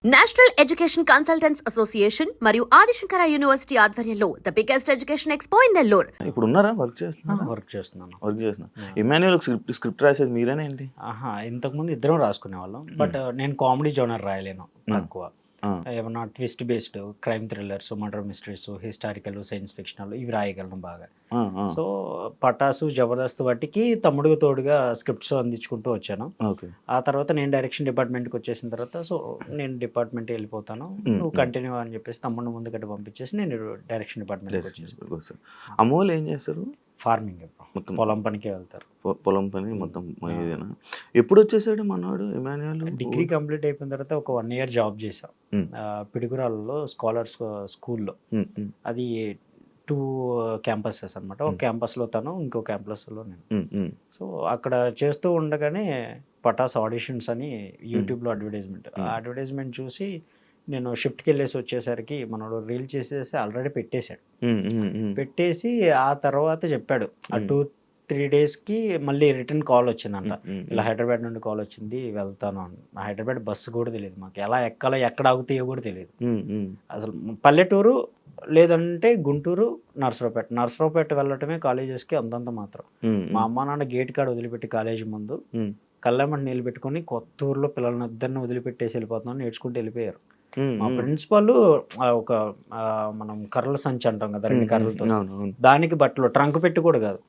National education consultants association మరియు Adi Shankara university ఆధ్వర్యంలో the biggest education expo in Nellore. ఇప్పుడు ఉన్నారా వర్క్ చేస్తున్నారా? వర్క్ చేస్తున్నాను. వర్క్ చేస్తున్నా. ఇమాన్యుయల్ స్క్రిప్ట్ రాసేది మీరేనా ఏంటి? ఇంతకుముందు ఇద్దరం రాసుకునే వాళ్ళం. బట్ నేను కామెడీ జోనర్ రాయలేను తక్కువ. ఏమన్నా twist based crime thrillers, murder mysteries, historical, science fictional ఇవి రాయగలను బాగా. సో పటాసు, జబర్దస్త్ వాటికి తమ్ముడుగా తోడుగా స్క్రిప్ట్స్ అందించుకుంటూ వచ్చాను. ఆ తర్వాత నేను డైరెక్షన్ డిపార్ట్మెంట్కి వచ్చేసిన తర్వాత సో నేను డిపార్ట్మెంట్ వెళ్ళిపోతాను, నువ్వు కంటిన్యూ అని చెప్పేసి తమ్ముడు ముందుకట్టు పంపించేసి నేను డైరెక్షన్ డిపార్ట్మెంట్కి వచ్చేసి. అమ్మోళ్ళు ఏం చేస్తారు? ఫార్మింగ్, మొత్తం పొలం పనికి వెళ్తారు. పొలం పని మొత్తం ఇదేనా? ఎప్పుడు వచ్చేసాడు మనవాడు ఇమాన్యుయల్? డిగ్రీ కంప్లీట్ అయిపోయిన తర్వాత ఒక 1 year జాబ్ చేసాం పిడుగురాళ్ళలో స్కాలర్స్ స్కూల్లో. అది 2 క్యాంపసెస్ అనమాట. ఒక క్యాంపస్లో తను, ఇంకో క్యాంపస్లో నేను. సో అక్కడ చేస్తూ ఉండగానే పటాస్ ఆడిషన్స్ అని యూట్యూబ్లో అడ్వర్టైజ్మెంట్, ఆ అడ్వర్టైజ్మెంట్ చూసి నేను షిఫ్ట్కి వెళ్ళేసి వచ్చేసరికి మనోడు రీల్ చేసేసి ఆల్రెడీ పెట్టేశాడు. పెట్టేసి ఆ తర్వాత చెప్పాడు ఆ 2-3 daysకి మళ్ళీ రిటర్న్ కాల్ వచ్చిందంట. ఇలా హైదరాబాద్ నుండి కాల్ వచ్చింది, వెళ్తాను అని. హైదరాబాద్ బస్సు కూడా తెలియదు మాకు, ఎలా ఎక్కాలో ఎక్కడ ఆగుతాయో కూడా తెలియదు అసలు. పల్లెటూరు లేదంటే గుంటూరు, నర్సరావుపేట వెళ్ళటమే కాలేజెస్కి అంతంత మాత్రం. మా అమ్మ నాన్న గేట్ కాడ వదిలిపెట్టి కాలేజీ ముందు కళ్ళెమ్మటి నీళ్ళు పెట్టుకుని కొత్తూరులో పిల్లల్ని ఇద్దరిని వదిలిపెట్టేసి వెళ్ళిపోతున్నాను నేర్చుకుంటూ వెళ్ళిపోయారు. మా ప్రిన్సిపల్ ఒక మనం కర్రల సంచి అంటాం కదా, 2 కర్రలతో, దానికి బట్టలు ట్రంక్ పెట్టి కూడా కాదు,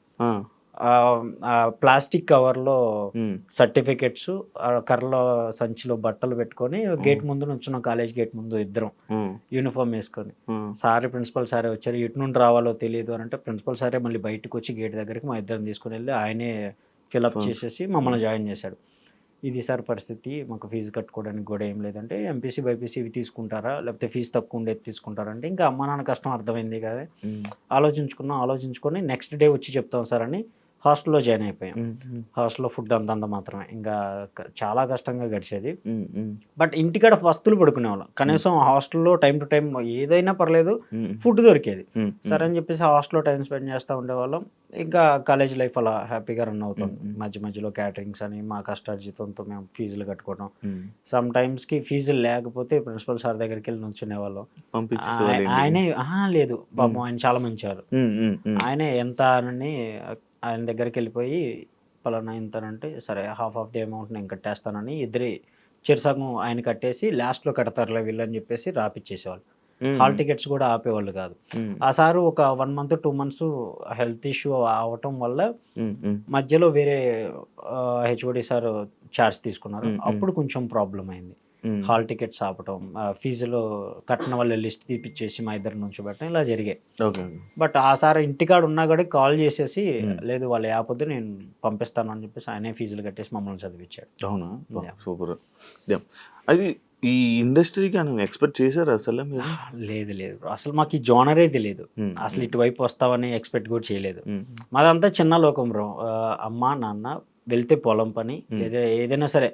ప్లాస్టిక్ కవర్లో సర్టిఫికెట్స్, కర్రల సంచిలో బట్టలు పెట్టుకొని గేట్ ముందు నుంచున్నాం, కాలేజ్ గేట్ ముందు ఇద్దరం యూనిఫామ్ వేసుకొని. ప్రిన్సిపల్ సారే వచ్చారు, ఎటు నుండి రావాలో తెలియదు అని అంటే ప్రిన్సిపల్ సారే మళ్ళీ బయటకు వచ్చి గేట్ దగ్గరికి మా ఇద్దరం తీసుకుని వెళ్ళి ఆయనే ఫిల్అప్ చేసేసి మమ్మల్ని జాయిన్ చేశాడు. ఇది సార్ పరిస్థితి, మాకు ఫీజు కట్టుకోవడానికి కూడా ఏం లేదంటే ఎంపీసీ బైపీసీ ఇవి తీసుకుంటారా లేకపోతే ఫీజు తక్కువ ఉండేది తీసుకుంటారంటే ఇంకా అమ్మ నాన్న కష్టం అర్థమైంది కదా. ఆలోచించుకొని నెక్స్ట్ డే వచ్చి చెప్తాం సార్ అని హాస్టల్లో జాయిన్ అయిపోయాం. హాస్టల్లో ఫుడ్ అంతంత మాత్రమే, ఇంకా చాలా కష్టంగా గడిచేది. బట్ ఇంటికాడ వస్తువులు పడుకునేవాళ్ళం, కనీసం హాస్టల్లో టైం టు టైం ఏదైనా పర్లేదు ఫుడ్ దొరికేది. సరే అని చెప్పేసి హాస్టల్లో టైం స్పెండ్ చేస్తూ ఉండేవాళ్ళం. ఇంకా కాలేజ్ లైఫ్ అలా హ్యాపీగా రన్ అవుతుంది. మధ్యలో క్యాటరింగ్స్ అని మా కష్టార్జితంతో మేము ఫీజులు కట్టుకోవడం, సమ్ టైమ్స్కి ఫీజులు లేకపోతే ప్రిన్సిపల్ సార్ దగ్గరికి వెళ్ళి నుంచునేవాళ్ళం. ఆయనే లేదు బాబు, ఆయన చాలా మంచివారు. ఆయనే ఎంత అని ఆయన దగ్గరికి వెళ్ళిపోయి పలానా ఇంతనంటే సరే హాఫ్ ఆఫ్ ది అమౌంట్ నేను కట్టేస్తానని ఇద్దరి చిరుసగం ఆయన కట్టేసి లాస్ట్లో కడతారులే వీళ్ళని చెప్పేసి రాపిచ్చేసేవాళ్ళు. హాల్ టికెట్స్ కూడా ఆపేవాళ్ళు కాదు. ఆ సారు ఒక 1 month 2 months హెల్త్ ఇష్యూ అవటం వల్ల మధ్యలో వేరే హెచ్ఓడి సార్ చార్జ్ తీసుకున్నారు. అప్పుడు కొంచెం ప్రాబ్లం అయింది. హాల్ టికెట్స్ ఆపటం, ఫీజులో కట్టిన వాళ్ళ లిస్ట్ తీపిచ్చేసి మా ఇద్దరి నుంచి పెట్టడం ఇలా జరిగాయి. బట్ ఆ సార్ ఇంటికాడ ఉన్నా కూడా కాల్ చేసేసి లేదు వాళ్ళు ఆపొద్దు నేను పంపిస్తాను అని చెప్పేసి ఆయనే ఫీజులు కట్టేసి మమ్మల్ని చదివించాడు. అవునా, సూపర్. అది ఈ ఇండస్ట్రీకి అని ఎక్స్పెక్ట్ చేశారు అసలు? లేదు అసలు మాకు ఈ జోనరే తెలియదు, అసలు ఇటువైపు వస్తావని ఎక్స్పెక్ట్ కూడా చేయలేదు. మాదంతా చిన్న లోకం బ్రో. అమ్మ నాన్న వెళ్తే పొలం పని లేదా ఏదైనా సరే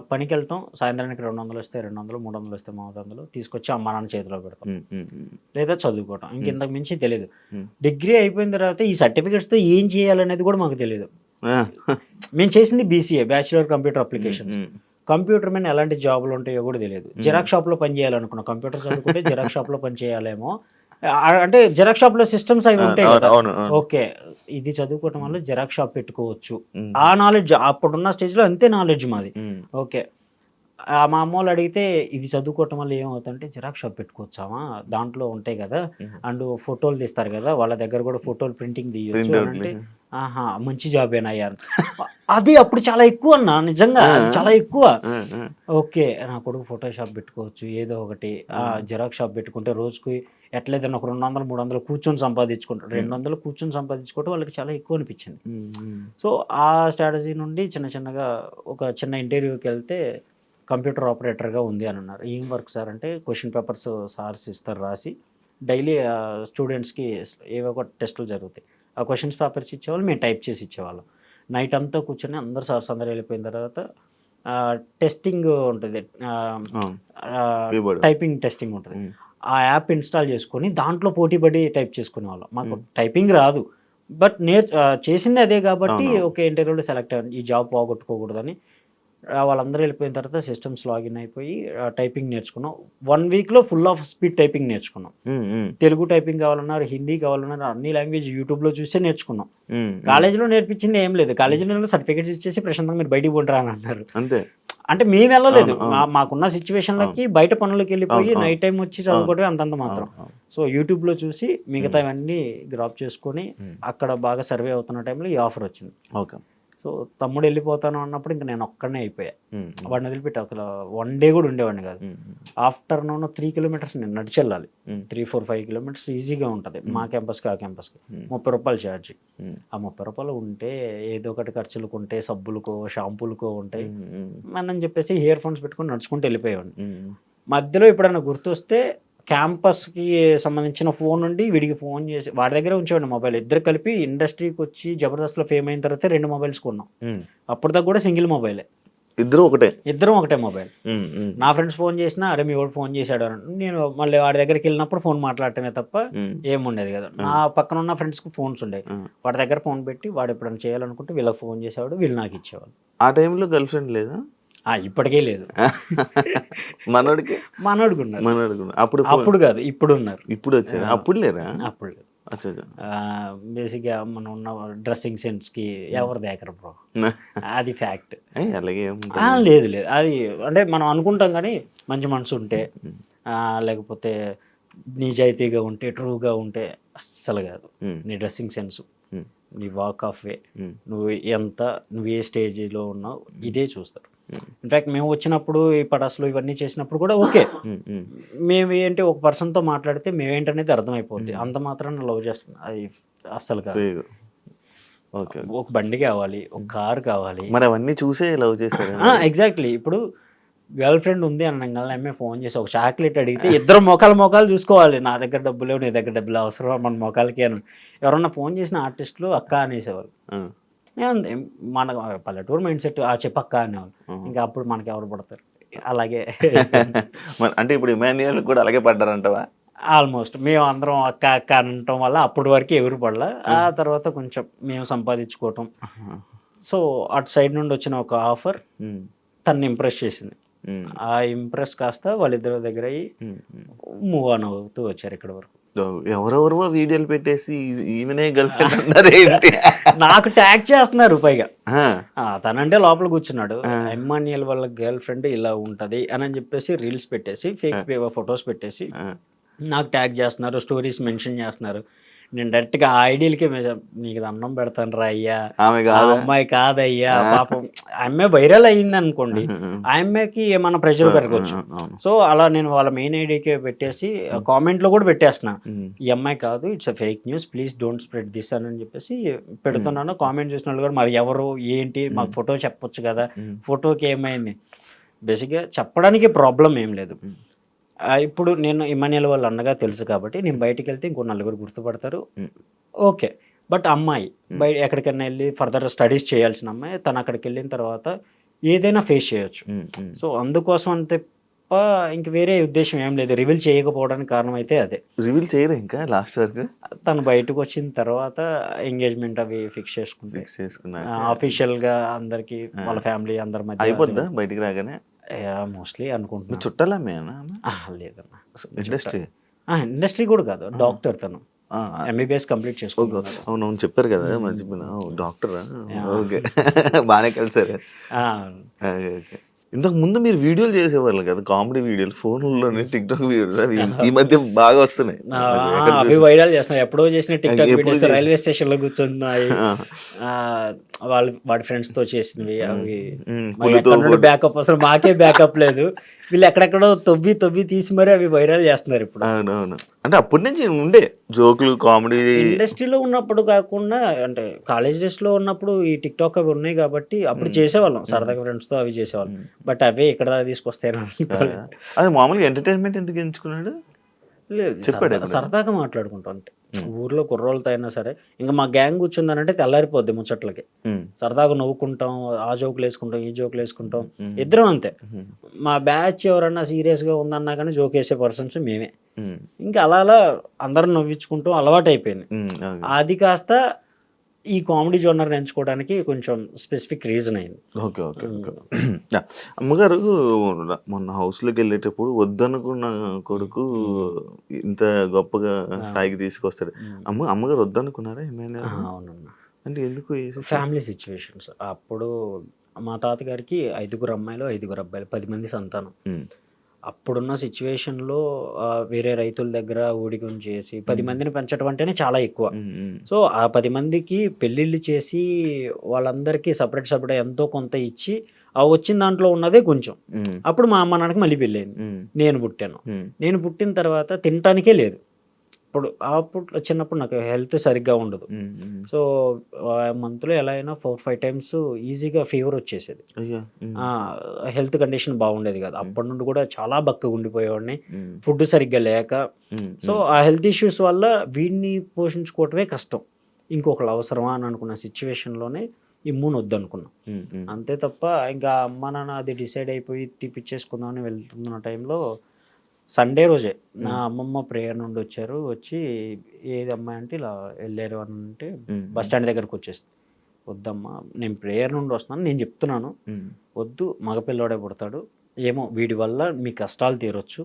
పనికి వెళ్తాం, సాయంత్రానికి 200 వస్తే 200, 300 వస్తే 300 తీసుకొచ్చి అమ్మ నాన్న చేతిలో పెడతాం, లేదా చదువుకోవటం. ఇంతకు మించి తెలియదు. డిగ్రీ అయిపోయిన తర్వాత ఈ సర్టిఫికేట్స్తో ఏం చేయాలనేది కూడా మాకు తెలియదు. మేము చేసింది BCA, bachelor computer applications. Computer మీద ఎలాంటి జాబులు ఉంటాయో కూడా తెలియదు. జిరాక్స్ షాప్లో పని చేయాలనుకున్నాం, కంప్యూటర్ చదువుకుంటే జిరాక్స్ షాప్లో పని చేయాలేమో, అంటే జిరాక్స్ షాప్ లో సిస్టమ్స్ అవి ఉంటాయి కదా, ఓకే ఇది చదువుకోవటం వల్ల జిరాక్స్ షాప్ పెట్టుకోవచ్చు. ఆ నాలెడ్జ్ అప్పుడున్న స్టేజ్ లో అంతే నాలెడ్జ్ మాది. ఓకే మా అమ్మ వాళ్ళు అడిగితే ఇది చదువుకోవటం వల్ల ఏమవుతుందంటే జిరాక్స్ షాప్ పెట్టుకోవచ్చామా, దాంట్లో ఉంటాయి కదా అండ్ ఫోటోలు తీస్తారు కదా, వాళ్ళ దగ్గర కూడా ఫోటోలు ప్రింటింగ్ తీయచ్చు అంటే మంచి జాబేనా అయ్యారు. అది అప్పుడు చాలా ఎక్కువ అన్న, నిజంగా చాలా ఎక్కువ. ఓకే నా కొడుకు ఫోటో షాప్ పెట్టుకోవచ్చు, ఏదో ఒకటి జిరాక్స్ షాప్ పెట్టుకుంటే రోజుకి ఎట్లేదన్నా ఒక 200-300 కూర్చొని సంపాదించుకుంటారు, 200 కూర్చొని సంపాదించుకోవటం వాళ్ళకి చాలా ఎక్కువ అనిపించింది. సో ఆ స్ట్రాటజీ నుండి చిన్నగా ఒక చిన్న ఇంటర్వ్యూకి వెళ్తే కంప్యూటర్ ఆపరేటర్గా ఉంది అని అన్నారు. ఏం వర్క్ సార్ అంటే క్వశ్చన్ పేపర్స్ సార్స్ ఇస్తారు రాసి, డైలీ స్టూడెంట్స్కి ఏవో ఒక టెస్టులు జరుగుతాయి, ఆ క్వశ్చన్స్ పేపర్స్ ఇచ్చేవాళ్ళు, మేము టైప్ చేసి ఇచ్చేవాళ్ళం. నైట్ అంతా కూర్చొని అందరు సార్స్ అందరూ వెళ్ళిపోయిన తర్వాత టెస్టింగ్ ఉంటుంది, టైపింగ్ టెస్టింగ్ ఉంటుంది. ఆ యాప్ ఇన్స్టాల్ చేసుకొని దాంట్లో పోటీపడి టైప్ చేసుకునే వాళ్ళం. మాకు టైపింగ్ రాదు, బట్ చేసింది అదే కాబట్టి ఓకే ఇంటర్వ్యూలో సెలెక్ట్ అయ్యాను, ఈ జాబ్ పోగొట్టుకోకూడదని వాళ్ళందరూ వెళ్ళిపోయిన తర్వాత సిస్టమ్స్ లాగిన్ అయిపోయి టైపింగ్ నేర్చుకున్నాం. 1 వీక్లో ఫుల్ ఆఫ్ స్పీడ్ టైపింగ్ నేర్చుకున్నాం. తెలుగు టైపింగ్ కావాలన్నారు, హిందీ కావాలన్నారు, అన్ని లాంగ్వేజ్ యూట్యూబ్లో చూసే నేర్చుకున్నాం. కాలేజీలో నేర్పించింది ఏం లేదు. కాలేజీలో సర్టిఫికేట్స్ ఇచ్చేసి ప్రశాంతంగా మీరు బయటికి పోండి అని అన్నారు. అంతే. అంటే మేము వెళ్ళలేదు, మాకున్న సిచ్యువేషన్లకి బయట పనులకు వెళ్ళిపోయి నైట్ టైం వచ్చి చదువుకోవడం అంతంత మాత్రం. సో యూట్యూబ్లో చూసి మిగతా ఇవన్నీ గ్రాప్ చేసుకొని అక్కడ బాగా సర్వే అవుతున్న టైంలో ఈ ఆఫర్ వచ్చింది. ఓకే. సో తమ్ముడు వెళ్ళిపోతాను అన్నప్పుడు ఇంకా నేను ఒక్కడనే అయిపోయా. వాడిని వదిలిపెట్టి అసలు 1 డే కూడా ఉండేవాడిని కాదు. ఆఫ్టర్నూన్ 3 కిలోమీటర్స్ నేను నడిచి వెళ్ళాలి. 3-4-5 కిలోమీటర్స్ ఈజీగా ఉంటుంది మా క్యాంపస్కి ఆ క్యాంపస్కి. 30 రూపాయలు ఛార్జ్. ఆ 30 రూపాయలు ఉంటే ఏదో ఒకటి ఖర్చులకు ఉంటే, సబ్బులకో షాంపూలకో ఉంటాయి అని చెప్పేసి ఇయర్ ఫోన్స్ పెట్టుకొని నడుచుకుంటూ వెళ్ళిపోయేవాడిని. మధ్యలో ఎప్పుడైనా గుర్తొస్తే క్యాంపస్కి సంబంధించిన ఫోన్ నుండి వీడికి ఫోన్ చేసి వాడి దగ్గర ఉంచేవాడిని మొబైల్. ఇద్దరు కలిపి ఇండస్ట్రీకి వచ్చి జబర్దస్త్లో ఫేమ్ అయిన తర్వాత 2 మొబైల్స్ కొన్నాం. అప్పటిదాకా కూడా సింగిల్ మొబైలే. ఇద్దరం ఒకటే మొబైల్. నా ఫ్రెండ్స్ ఫోన్ చేసినా అరే మీ వాడు ఫోన్ చేశాడు అని నేను మళ్ళీ వాడి దగ్గరికి వెళ్ళినప్పుడు ఫోన్ మాట్లాడటమే తప్ప ఏముండేది కదా. నా పక్కన ఉన్న ఫ్రెండ్స్కి ఫోన్స్ ఉండేవి. వాడి దగ్గర ఫోన్ పెట్టి వాడు ఎప్పుడైనా చేయాలనుకుంటే వీళ్ళకి ఫోన్ చేసేవాడు, వీళ్ళు నాకు ఇచ్చేవాళ్ళు. ఆ టైంలో గర్ల్ ఫ్రెండ్ లేదా? ఇప్పటికే లేదు. మనోడికి ఉన్నారు. అప్పుడు కాదు, ఇప్పుడు ఉన్నారు. ఇప్పుడు వచ్చారు. అప్పుడు లేరా? అప్పుడు లేదు. బేసిక్గా మనం ఉన్న డ్రెస్సింగ్ సెన్స్ కి ఎవరు దేకరు బ్రో, అది ఫ్యాక్ట్. లేదు అది అంటే మనం అనుకుంటాం కానీ మంచి మనసు ఉంటే లేకపోతే నిజాయితీగా ఉంటే ట్రూగా ఉంటే అస్సలు కాదు. నీ డ్రెస్సింగ్ సెన్స్, నీ వాక్ ఆఫ్ వే, నువ్వు ఏ స్టేజ్లో ఉన్నావు ఇదే చూస్తారు. ఇన్ఫాక్ట్ మేము వచ్చినప్పుడు ఈ పటాసులు ఇవన్నీ చేసినప్పుడు కూడా ఓకే, మేము ఏంటి ఒక పర్సన్తో మాట్లాడితే మేమేంటనేది అర్థమైపోద్ది. అంత మాత్రం లవ్ చేస్తుంది అది అస్సలు కాదు. ఒక బండి కావాలి, ఒక కారు కావాలి, మరి అవన్నీ చూసే లవ్ చేశారు. ఎగ్జాక్ట్లీ. ఇప్పుడు గర్ల్ ఫ్రెండ్ ఉంది అనగానే అమ్మే ఫోన్ చేసి ఒక చాక్లెట్ అడిగితే ఇద్దరు మొఖాలు చూసుకోవాలి. నా దగ్గర డబ్బులు లేవు, నీ దగ్గర డబ్బులు అవసరం మన మొఖాలకి అని. ఎవరన్నా ఫోన్ చేసిన ఆర్టిస్టులు అక్క అనేసేవారు. మన పల్లెటూరు మైండ్ సెట్ చెప్పక్క అనేవాళ్ళు. ఇంకా అప్పుడు మనకి ఎవరు పడతారు. అలాగే అంటే ఇప్పుడు ఇమాన్యుయల్ కూడా అలాగే పడ్డారంటవా? ఆల్మోస్ట్ మేము అందరం అక్క అక్క అనటం వల్ల అప్పటి వరకు ఎవరు పడలా. ఆ తర్వాత కొంచెం మేము సంపాదించుకోవటం. సో అటు సైడ్ నుండి వచ్చిన ఒక ఆఫర్ తన్ని ఇంప్రెస్ చేసింది. ఆ ఇంప్రెస్ కాస్త వాళ్ళిద్దరి దగ్గర అయ్యి మూవ్ ఆన్ అవుతూ వచ్చారు ఇక్కడ వరకు. ఎవరెవరో వీడియోలు పెట్టేసి ఈమెనే గర్ల్ ఫ్రెండ్ అన్నారు ఏంటి? నాకు ట్యాగ్ చేస్తున్నారు పైగా. తనంటే లోపల కూర్చున్నాడు, ఇమ్మాన్యుయల్ వాళ్ళ గర్ల్ ఫ్రెండ్ ఇలా ఉంటది అని చెప్పేసి రీల్స్ పెట్టేసి ఫేక్ ఫొటోస్ పెట్టేసి నాకు ట్యాగ్ చేస్తున్నారు, స్టోరీస్ మెన్షన్ చేస్తున్నారు. నేను డైరెక్ట్గా ఆ ఐడియాలకే నీకు దండం పెడతాను రా అయ్యా, అమ్మాయి కాదయ్యా పాపం. అమ్మాయి వైరల్ అయ్యింది అనుకోండి, ఆ అమ్మాయికి ఏమన్నా ప్రెషర్ పెరగవచ్చు. సో అలా నేను వాళ్ళ మెయిన్ ఐడియాకే పెట్టేసి కామెంట్లో కూడా పెట్టేస్తున్నా, ఈ అమ్మాయి కాదు, it's a fake news, please don't spread this అని చెప్పేసి పెడుతున్నాను. కామెంట్ చేసిన వాళ్ళు కూడా మరి ఎవరు ఏంటి మాకు ఫోటో చెప్పొచ్చు కదా, ఫోటోకి ఏమైంది. బేసిక్గా చెప్పడానికి ప్రాబ్లం ఏం లేదు. ఇప్పుడు నేను ఇమాన్యుయల్ వాళ్ళు అన్నగా తెలుసు కాబట్టి నేను బయటికి వెళ్తే ఇంకో 4 గుర్తుపడతారు, ఓకే. బట్ అమ్మాయి బయట ఎక్కడికైనా వెళ్ళి ఫర్దర్ స్టడీస్ చేయాల్సిన అమ్మాయి తను అక్కడికి వెళ్ళిన తర్వాత ఏదైనా ఫేస్ చేయొచ్చు. సో అందుకోసం అంతే ఇంక వేరే ఉద్దేశం ఏం లేదు. రివీల్ చేయకపోవడానికి కారణం అయితే అదే. రివీల్ చేయరు ఇంకా లాస్ట్ వరకు. తను బయటకు వచ్చిన తర్వాత ఎంగేజ్మెంట్ అవి ఫిక్స్ చేసుకున్నారు ఆఫీషియల్ గా అందరికి, వాళ్ళ ఫ్యామిలీ అందరి మధ్య. అయిపోద్దా బయటికి రాగానే? మోస్ట్లీ అనుకుంటున్నా. చుట్టాలా? లేదన్నా, ఇండస్ట్రీ కూడా కాదు, డాక్టర్. తను ఎంబీబీఎస్ కంప్లీట్ చేసుకున్నాను. అవును చెప్పారు కదా మర్చిపోయినా. డాక్టరా? ఓకే, బాగానే కలిసారు. ఇంతకు ముందు మీరు వీడియోలు చేసేవాళ్ళు కదా, కామెడీ వీడియోలు ఫోన్లోనే, టిక్ టాక్ వీడియోలు. అవి ఈ మధ్య బాగా వస్తున్నాయి, అవి వైరల్ చేస్తున్నాయి. ఎప్పుడో చేసిన tick talk videos railway station లో కూర్చున్నాయి, వాడి ఫ్రెండ్స్ తో చేసినవి. అవి బ్యాకప్ అసలు మాకే బ్యాకప్ లేదు, వీళ్ళు ఎక్కడెక్కడో తొవ్వి తీసి మరి అవి వైరల్ చేస్తున్నారు ఇప్పుడు. అవునవును. అంటే అప్పటి నుంచి ఉండే జోకులు కామెడీ ఇండస్ట్రీలో ఉన్నప్పుడు కాకుండా, అంటే కాలేజ్ డేస్ లో ఉన్నప్పుడు ఈ టిక్ టాక్ అవి ఉన్నాయి కాబట్టి అప్పుడు చేసేవాళ్ళం సరదాగా ఫ్రెండ్స్ తో అవి చేసేవాళ్ళం. బట్ అవే ఇక్కడ తీసుకొస్తాయి. అది మామూలుగా ఎంటర్టైన్మెంట్ ఎందుకు ఎంచుకున్నాడు? లేదు, సరదాగా మాట్లాడుకుంటాం. అంటే ఊర్లో కుర్రోళ్ళతో అయినా సరే, ఇంకా మా గ్యాంగ్ కూర్చుందనంటే తెల్లారిపోద్ది ముచ్చట్లకి. సరదాగా నవ్వుకుంటాం, ఆ జోకులు వేసుకుంటాం, ఈ జోకులు వేసుకుంటాం, ఇద్దరం అంతే. మా బ్యాచ్ ఎవరన్నా సీరియస్ గా ఉందన్నా కానీ జోక్ వేసే పర్సన్స్ మేమే. ఇంకా అలా అందరం నవ్వించుకుంటాం, అలవాటు అయిపోయింది. అది కాస్త ఈ కామెడీ జోనర్ ఎంచుకోవడానికి కొంచెం స్పెసిఫిక్ రీజన్ అయింది. ఓకే. ఓకే. ఓకే. యాహ్! అమ్మగారు మొన్న హౌస్‌లోకి వెళ్ళేటప్పుడు వద్దనుకున్న కొడుకు ఇంత గొప్పగా స్థాయికి తీసుకొస్తాడు. అమ్మగారు వద్దనుకున్నారా ఏమైనా? అవునన్నా. అంటే ఎందుకు? ఏ సిట్యుయేషన్? Family situations. అప్పుడు మా తాతగారికి 5 అమ్మాయిలు, 5 అబ్బాయిలు, 10 మంది సంతానం. హ్మ్. అప్పుడున్న సిచ్యువేషన్‌లో వేరే రైతుల దగ్గర ఊడిగం చేసి 10 మందిని పెంచడం అంటేనే చాలా ఎక్కువ. హ్మ్. హ్మ్. సో, ఆ 10 మందికి పెళ్ళిళ్ళు చేసి వాళ్ళందరికీ సెపరేట్ ఎంతో కొంత ఇచ్చి, ఆ వచ్చిన దాంట్లో ఉన్నదే కొంచెం. హ్మ్. అప్పుడు మా అమ్మ, నాన్నకి మళ్ళీ పెళ్ళయింది. హ్మ్. నేను పుట్టాను. హ్మ్. నేను పుట్టిన తర్వాత తినటానికే లేదు. అప్పట్లో చిన్నప్పుడు నాకు హెల్త్ సరిగ్గా ఉండదు. హ్మ్. హ్మ్. సో, మంత్‌లో ఎలా అయినా 4, 5 టైమ్స్ ఈజీగా ఫీవర్ వచ్చేసేది. అయ్యో! హ్మ్. హెల్త్ కండిషన్ బాగుండేది కాదు. అప్పటి నుండి కూడా చాలా బక్కగా ఉండిపోయేవాడిని. హ్మ్. ఫుడ్ సరిగ్గా లేక. హ్మ్. సో, ఆ హెల్త్ ఇష్యూస్ వల్ల వీడిని పోషించుకోవటమే కష్టం. ఇంకొకళ్ళు అవసరమా అని అనుకున్న సిట్యుయేషన్‌లోనే ఇమ్యూన్ వద్దనుకున్నా. హ్మ్. హ్మ్. అంతే తప్ప ఇంకా అమ్మ, నాన్న అది డిసైడ్ అయిపోయి తీపిచ్చేసుకుందామని వెళ్తున్న టైంలో సండే రోజే నా అమ్మమ్మ ప్రేయర్ నుండి వచ్చారు. వచ్చి ఏదమ్మా అంటే ఇలా ఎళ్లారు అనంటే బస్ స్టాండ్ దగ్గరకొచ్చేసింది. వద్దమ్మా నేను ప్రేయర్ నుండి వస్తున్నాను. నేను చెప్తున్నాను. హ్మ్. వద్దు మగ పిల్లోడే పుడతాడు. ఏమో వీడి వల్ల మీ కష్టాలు తీరొచ్చు.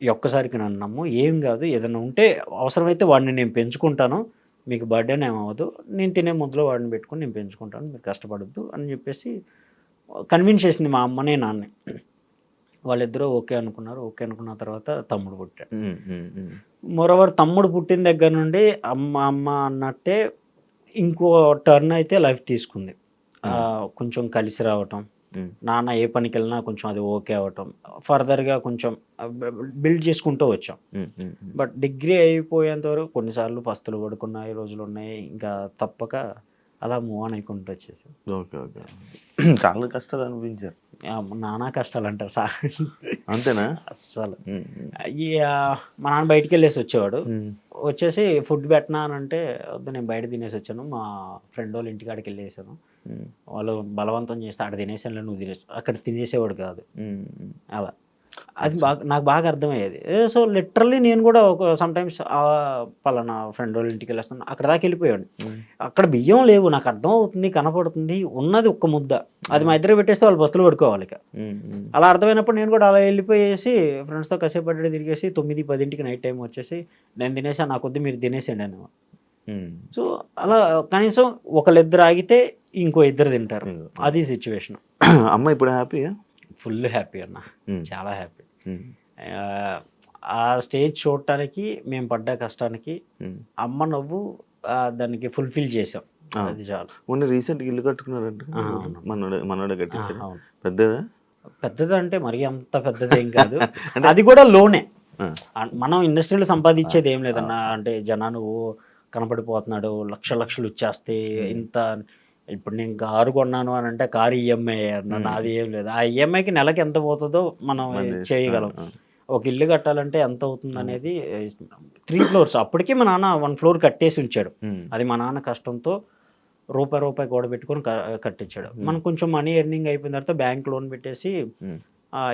ఈ ఒక్కసారికి నన్ను నమ్ము. ఏం గాదు. ఏదన్నా ఉంటే అవసరమైతే వాడిని నేను పెంచుకుంటాను. మీకు బర్డెన్ ఏమవ్వదు. నేను తినే ముద్దలో వాడిని పెట్టుకొని నేను పెంచుకుంటాను. మీరు కష్టపడొద్దు అని చెప్పేసి కన్విన్స్ చేసింది మా అమ్మని, నాన్నని. వాళ్ళిద్దరూ ఓకే అనుకున్నారు. ఓకే అనుకున్న తర్వాత తమ్ముడు పుట్టాడు. హ్మ్. హ్మ్. హ్మ్. మోరోవర్ తమ్ముడు పుట్టిన దగ్గర నుండి అమ్మ, అమ్మ అన్నట్టే ఇంకో టర్న్ అయితే లైఫ్ తీసుకుంది. కొంచెం కలిసి రావటం. హ్మ్. నాన్న ఏ పనికెళ్ళినా కొంచెం అది ఓకే అవ్వటం. ఫర్దర్‌గా కొంచెం బిల్డ్ చేసుకుంటూ వచ్చాం. హ్మ్. హ్మ్. హ్మ్. బట్ డిగ్రీ అయిపోయేంత వరకు కొన్నిసార్లు పస్తులు పడుకున్న రోజులున్నాయి. ఇంకా తప్పక అలా మూవ్ ఆన్ అయికుంటూ వచ్చేసాం. ఓకే. ఓకే. చాలా కష్టాలు అనిపించారు. నానా కష్టాలంటారు అంతేనా? అస్సలు. హ్మ్. హ్మ్. మా నాన్న బయటికెళ్ళేసి వచ్చేవాడు. హ్మ్. వచ్చేసి ఫుడ్ పెట్టనా అనంటే, వద్దు నేను బయట తినేసొచ్చాను. మా ఫ్రెండోళ్ళ ఇంటికాడికెళ్ళేసాను. హ్మ్. వాళ్ళు బలవంతం చేస్తే ఆడ తినేసానులే నువ్వు తినేసి అక్కడ తినేసేవాడు కాదు. హ్మ్. హ్మ్. అలా. అది నాకు బాగా అర్థమయ్యేది. సో, లిటరల్లీ నేను గూడా సమ్‌టైమ్స్ పలానా ఫ్రెండోళ్ళ ఇంటికెళ్ళొస్తాను. అక్కడి దాకా ఎళ్ళిపోయేవాడిని. హ్మ్. అక్కడ బియ్యం లేవు. నాకు అర్థమవుతుంది, కనపడుతుంది. ఉన్నది ఒక్క ముద్ద. అది మా ఇద్దరికి పెట్టేస్తే వాళ్ళు బస్తులు పడుకోవాలిక. హ్మ్. హ్మ్. అలా అర్థమైనప్పుడు నేను కూడా అలా ఎళ్ళిపోయేసి ఫ్రెండ్స్‌తో కాసేపు అటు తిరిగేసి 9, 10కి నైట్ టైమ్ వచ్చేసి నేను తినేసా నాకొద్దు మీరు తినేసేయండి అనేవాడిని. హ్మ్. సో, అలా కనీసం ఒకళ్ళిద్దరు ఆగితే ఇంకో ఇద్దరు తింటారు. అది సిట్యుయేషన్. అమ్మ ఇప్పుడు హ్యాపీయా? ఫుల్ హ్యాపీ అన్న. హ్మ్. చాలా హ్యాపీ. హ్మ్. ఆహ్, ఆ స్టేజ్ చూడటానికి మేము పడ్డ కష్టానికి హ్మ్. అమ్మ నవ్వు దానికి ఫుల్‌ఫిల్ చేసాం. ఆ! అది చాలు. మొన్న రీసెంట్‌గా ఇల్లు కట్టుకున్నారంట ఆ! ఎవరు? అవును. మనోడే కట్టించాడా? అవును. పెద్దదా? పెద్దదంటే మరీ అంత పెద్దదేం కాదు. అంటే అది కూడా లోనే. ఆ! మనం ఇండస్ట్రీలో సంపాదించేది ఏం ఆ! లేదన్న. అంటే జనాలు కనపడిపోతున్నాడు. లక్షలు వచ్చేస్తాయి. హ్మ్. ఇంత ఇప్పుడు నేను కారు కొన్నాను అనంటే కారు ఈఎంఐ అన్న. హ్మ్. నాది ఏం లేదు. ఆ ఈఎంఐకి నెలకి ఎంత పోతదో మనం మన ఆ! చేయగలం. ఆ! ఒక ఇల్లు కట్టాలంటే ఎంత అవును. అవుతుందనేది 3 ఫ్లోర్స్ అప్పటికి మా నాన్న 1 ఫ్లోర్ కట్టేసి ఉంచాడు. హ్మ్. అది మా నాన్న కష్టంతో రూపాయి కూడబెట్టుకొని కట్టించాడు. హ్మ్. మనకు కొంచెం మనీ ఎర్నింగ్ అయిపోయిన తర్వాత బ్యాంక్ లోన్ పెట్టేసి హ్మ్.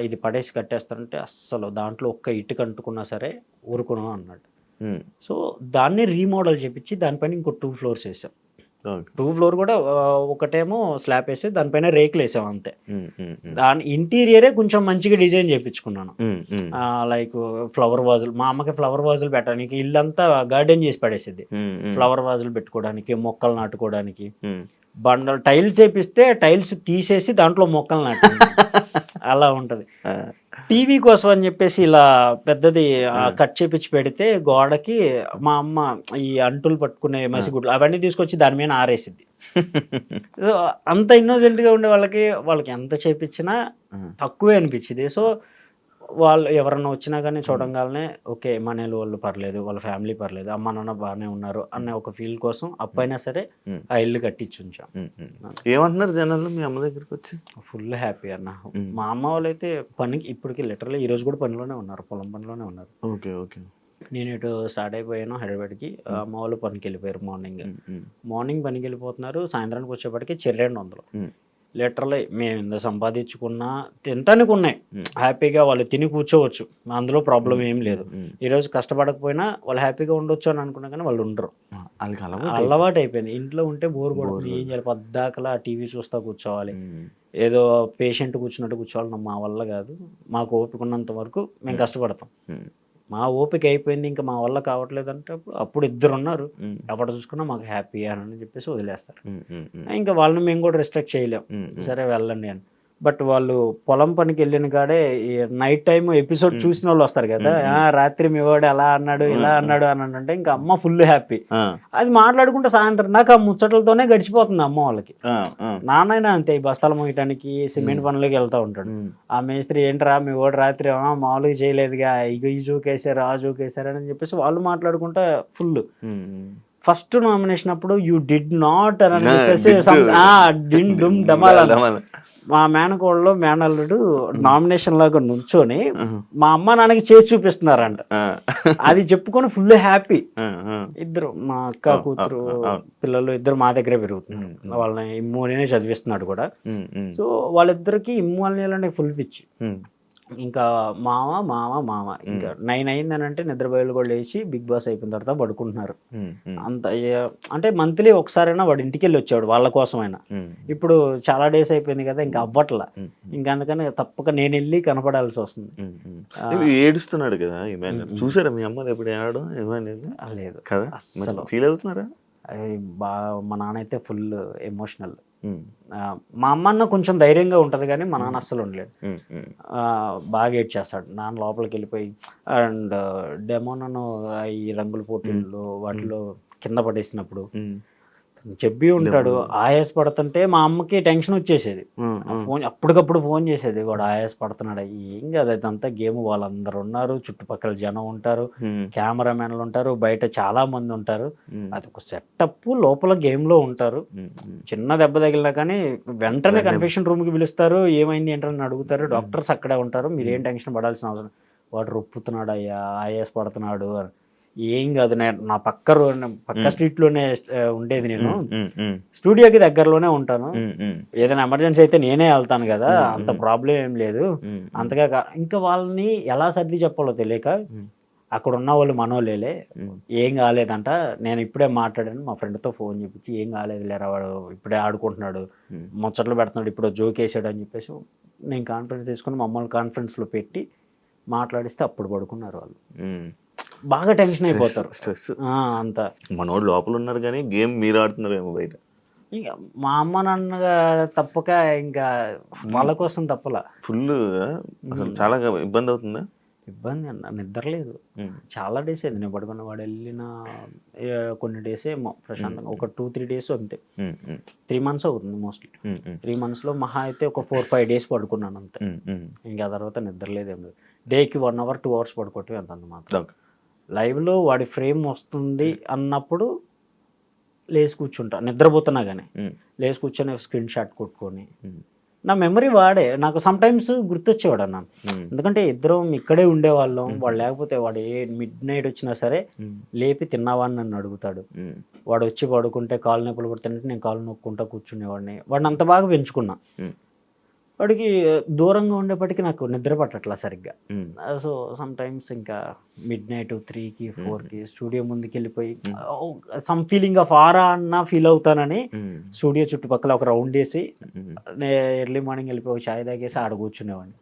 ఇది పడేసి కట్టేస్తానంటే అస్సలు దాంట్లో ఒక్క ఇటుక అంటుకున్నా సరే ఊరుకోను అన్నాడు. హ్మ్. సో, దాన్ని రీమోడల్ చేపిచ్చి దానిపైన ఇంకో 2 ఫ్లోర్స్ ఏసాం. ఓకే. 2 ఫ్లోర్ కూడా ఒకటేమో స్లాబ్ ఏసి దానిపైన రేకులేసాం అంతే. హ్మ్. హ్మ్. హ్మ్. దాని ఇంటీరియరే కొంచెం మంచిగా డిజైన్ చేపిచ్చుకున్నాను. హ్మ్. హ్మ్. లైక్ ఫ్లవర్ వాజులు మా అమ్మకి ఫ్లవర్ వాజులు పెట్టడానికి ఇల్లంతా గార్డెన్ చేసి పడేసిద్ది. హ్మ్. హ్మ్. ఫ్లవర్ వాజులు పెట్టుకోవడానికి, మొక్కలు నాటుకోవడానికి. హ్మ్. బండలు టైల్స్ ఏపిస్తే టైల్స్ తీసేసి దాంట్లో మొక్కలు నాటింది. అలా ఉంటది. ఆ! టీవీ కోసం అని జెప్పేసి ఇలా పెద్దది ఆ! కట్ చేపిచ్చి పెడితే గోడకి మా అమ్మ ఈ అంటులు పట్టుకునే ఆ! మసిగుడ్లు అవన్నీ తీసుకొచ్చి దాని మీద ఆరేసిద్ది. సో, అంత ఇన్నోసెంట్‌గా ఉండే వాళ్ళకి ఎంత చేపిచ్చినా ఆ! తక్కువే అనిపిచ్చిద్ది. సో, వాళ్ళు ఎవరన్నా వచ్చినా గాని హ్మ్. చూడంగాల్నే ఓకే. మనోళ్ళు పర్లేదు. వాళ్ళ ఫ్యామిలీ పర్లేదు. అమ్మ, నాన్న బానే ఉన్నారు అనే ఒక ఫీల్ కోసం అప్పైనా సరే హ్మ్. ఆ ఇల్లు కట్టించుంచాం. హ్మ్. హ్మ్. ఏమంటున్నారు జనాలు మీ అమ్మ దగ్గరికొచ్చి? ఫుల్ హ్యాపీ అన్న. హ్మ్. మా అమ్మ వాళ్ళైతే పనికి ఇప్పటికి లిటరల్లీ ఈరోజు కూడా పనిలోనే ఉన్నారు. పొలం పనిలోనే ఉన్నారు. ఓకే. ఓకే. నేను ఇటు స్టార్ట్ అయిపోయాను హైదరాబాద్‌కి. హ్మ్. అమ్మ వాళ్ళు పనికెళ్ళిపోయారు మార్నింగ్. హ్మ్. హ్మ్. మార్నింగ్ పనికెళ్ళిపోతున్నారు. సాయంత్రానికి వచ్చేప్పటికి చెర్రెండు వందలు. హ్మ్. లిటరలీ మేము ఇంత సంపాదించుకున్నా తినటానికి ఉన్నాయి, హ్యాపీగా వాళ్ళు తిని కూర్చోవచ్చు, అందులో ప్రాబ్లం ఏం లేదు. ఈరోజు కష్టపడకపోయినా వాళ్ళు హ్యాపీగా ఉండొచ్చు అని అనుకున్నా కానీ వాళ్ళు ఉండరు. అలవాటు అయిపోయింది. ఇంట్లో ఉంటే బోర్ కొడుతుంది, ఏం చేయాలి, పద్దాకలా టీవీ చూస్తా కూర్చోవాలి, ఏదో పేషెంట్ కూర్చున్నట్టు కూర్చోవాలి. మా వల్ల కాదు, మాకు ఓపిక ఉన్నంత వరకు మేము కష్టపడతాం. మా ఓపిక అయిపోయింది, ఇంకా మా వల్ల కావట్లేదు అంటే అప్పుడు ఇద్దరు ఉన్నారు, అప్పుడు చూసుకున్నా మాకు హ్యాపీ అని చెప్పేసి వదిలేస్తారు. ఇంకా వాళ్ళని మేము కూడా రెస్ట్రిక్ట్ చేయలేం, సరే వెళ్ళండి అని. బట్ వాళ్ళు పొలం పనికి వెళ్ళిన కాడే ఈ నైట్ టైం ఎపిసోడ్ చూసిన వాళ్ళు వస్తారు కదా, రాత్రి మీ వాడు అలా అన్నాడు ఇలా అన్నాడు అని అంటే ఇంకా అమ్మ ఫుల్ హ్యాపీ. అది మాట్లాడుకుంటే సాయంత్రం దాకా ఆ ముచ్చట్లతోనే గడిచిపోతుంది అమ్మ వాళ్ళకి. నాన్నైనా అంతే, ఈ బస్తాలు మోయటానికి సిమెంట్ పనులకి వెళ్తా ఉంటాడు. ఆ మేస్త్రి ఏంట్రా మీ వాడు రాత్రి మామూలుగా చేయలేదుగా, ఇక ఈ జోకేసారు ఆ జోకేసారు అని చెప్పేసి వాళ్ళు మాట్లాడుకుంటా ఫుల్. ఫస్ట్ నామినేషన్ అప్పుడు యూ డిడ్ నాట్ అని చెప్పేసి మా మేనకోళ్ళు మేనల్లుడు నామినేషన్ లాగా నుంచొని మా అమ్మ నాన్నకి చేసి చూపిస్తున్నారంట. అది చెప్పుకొని ఫుల్ హ్యాపీ. ఇద్దరు మా అక్క కూతురు పిల్లలు ఇద్దరు మా దగ్గరే పెరుగుతున్నారు, వాళ్ళని ఇమ్మూనే చదివిస్తున్నాడు కూడా. సో వాళ్ళిద్దరికి ఇమ్మూనే ఫుల్ పిచ్చి. ఇంకా మామ మామ మామ ఇంకా 9 అయిందని అంటే నిద్రపోయేలు కూడా లేచి బిగ్ బాస్ అయిపోయిన తర్వాత పడుకుంటున్నారు. అంత అంటే మంత్లీ ఒకసారైనా వాడు ఇంటికి వెళ్ళి వచ్చాడు వాళ్ళ కోసమైనా. ఇప్పుడు చాలా డేస్ అయిపోయింది కదా, ఇంకా అవ్వట్లా. ఇంకా అందుకని తప్పక నేను వెళ్ళి కనపడాల్సి వస్తుంది. ఏడుస్తున్నాడు కదా చూసారా మీ అమ్మ ఎప్పుడు ఏడడం? లేదు కదా, అసలు ఫీల్ అవుతున్నారా? మా నాన్న అయితే ఫుల్ ఎమోషనల్. మా అమ్మ అన్న కొంచెం ధైర్యంగా ఉంటది కానీ మా నాన్న అస్సలు ఉండలేడు, బాగా ఏడ్ చేస్తాడు. నాన్న లోపలికి వెళ్ళిపోయి అండ్ డెమోనను ఈ రంగుల పోటీల్లో వాటిలో కింద పడేసినప్పుడు చెప్పి ఉంటాడు. ఆయాస పడుతుంటే మా అమ్మకి టెన్షన్ వచ్చేసేది, ఫోన్ అప్పటికప్పుడు ఫోన్ చేసేది, వాడు ఆయాస పడుతున్నాడు. ఏం కాదు, అదంతా గేమ్, వాళ్ళందరూ ఉన్నారు, చుట్టుపక్కల జనం ఉంటారు, కెమెరామెన్లు ఉంటారు, బయట చాలా మంది ఉంటారు, అదొక సెటప్, లోపల గేమ్ లో ఉంటారు. చిన్న దెబ్బ తగిలినా కానీ వెంటనే కన్ఫెషన్ రూమ్ కి పిలుస్తారు, ఏమైంది ఏంటని అడుగుతారు, డాక్టర్స్ అక్కడే ఉంటారు, మీరేం టెన్షన్ పడాల్సిన అవసరం. వాడు రొప్పుతున్నాడు అయ్యా, ఆయాస పడుతున్నాడు అని. ఏం కాదు, నా పక్క స్ట్రీట్ లోనే ఉండేది, నేను స్టూడియోకి దగ్గరలోనే ఉంటాను, ఏదైనా ఎమర్జెన్సీ అయితే నేనే వెళ్తాను కదా, అంత ప్రాబ్లం ఏం లేదు. అంతగా ఇంకా వాళ్ళని ఎలా సర్ది చెప్పాలో తెలియక అక్కడ ఉన్న వాళ్ళు మనోళ్ళే, ఏం కాలేదంట, నేను ఇప్పుడే మాట్లాడాను మా ఫ్రెండ్తో ఫోన్ చెప్పించి, ఏం కాలేదు లేరా, వాడు ఇప్పుడే ఆడుకుంటున్నాడు, ముచ్చట్లు పెడుతున్నాడు, ఇప్పుడు జోక్ వేసాడు అని చెప్పేసి నేను కాన్ఫరెన్స్ తీసుకుని మమ్మల్ని కాన్ఫరెన్స్లో పెట్టి మాట్లాడిస్తే అప్పుడు పడుకున్నారు వాళ్ళు. బాగా టెన్షన్ అయిపోతారు, స్ట్రెస్ అంతా. మనోడు లోపల ఉన్నారు కానీ గేమ్ మీరు ఆడుతున్నారేమో బయట. ఇంకా మా అమ్మ నాన్నగా తప్పక ఇంకా వాళ్ళ కోసం తప్పలా. ఫుల్ అసలు చాలా ఇబ్బంది అవుతుందా? ఇబ్బంది అన్న, నిద్రలేదు చాలా డేస్ అయింది నేను పడుకున్న. వాడు వెళ్ళిన కొన్ని డేస్ ఏమో ప్రశాంతంగా, ఒక 2-3 డేస్ అంతే, 3 months అవుతుంది మోస్ట్లీ. 3 monthsలో మహా అయితే ఒక 4-5 days పడుకున్నాను అంతే. ఇంకా ఆ తర్వాత నిద్రలేదు ఏం లేదు. డేకి 1 hour 2 hours పడుకోవటం ఎంత మాత్రం. లైవ్లో వాడి ఫ్రేమ్ వస్తుంది అన్నప్పుడు లేచి కూర్చుంటా, నిద్రపోతున్నా కానీ లేచి కూర్చొని స్క్రీన్ షాట్ కొట్టుకొని. నా మెమరీ వాడే నాకు సమ్ టైమ్స్ గుర్తొచ్చేవాడు అన్న, ఎందుకంటే ఇద్దరం ఇక్కడే ఉండేవాళ్ళం. వాడు లేకపోతే వాడు midnight వచ్చినా సరే లేపి తిన్నావా అని నన్ను అడుగుతాడు. వాడు వచ్చి పడుకుంటే కాలు నొప్పులు పడుతుంటే నేను కాలు నొక్కుంటా కూర్చునేవాడిని. వాడిని అంత బాగా పెంచుకున్నా. వాడికి దూరంగా ఉండేప్పటికీ నాకు నిద్ర పట్టట్లా సరిగ్గా. సో సమ్ టైమ్స్ ఇంకా midnight 3కి 4కి స్టూడియో ముందుకు వెళ్ళిపోయి సమ్ ఫీలింగ్ ఆఫ్ ఆరా అన్న ఫీల్ అవుతానని స్టూడియో చుట్టుపక్కల ఒక రౌండ్ వేసి ఎర్లీ మార్నింగ్ వెళ్ళిపోయి చాయ్ తాగేసి ఆడ కూర్చునేవాడిని.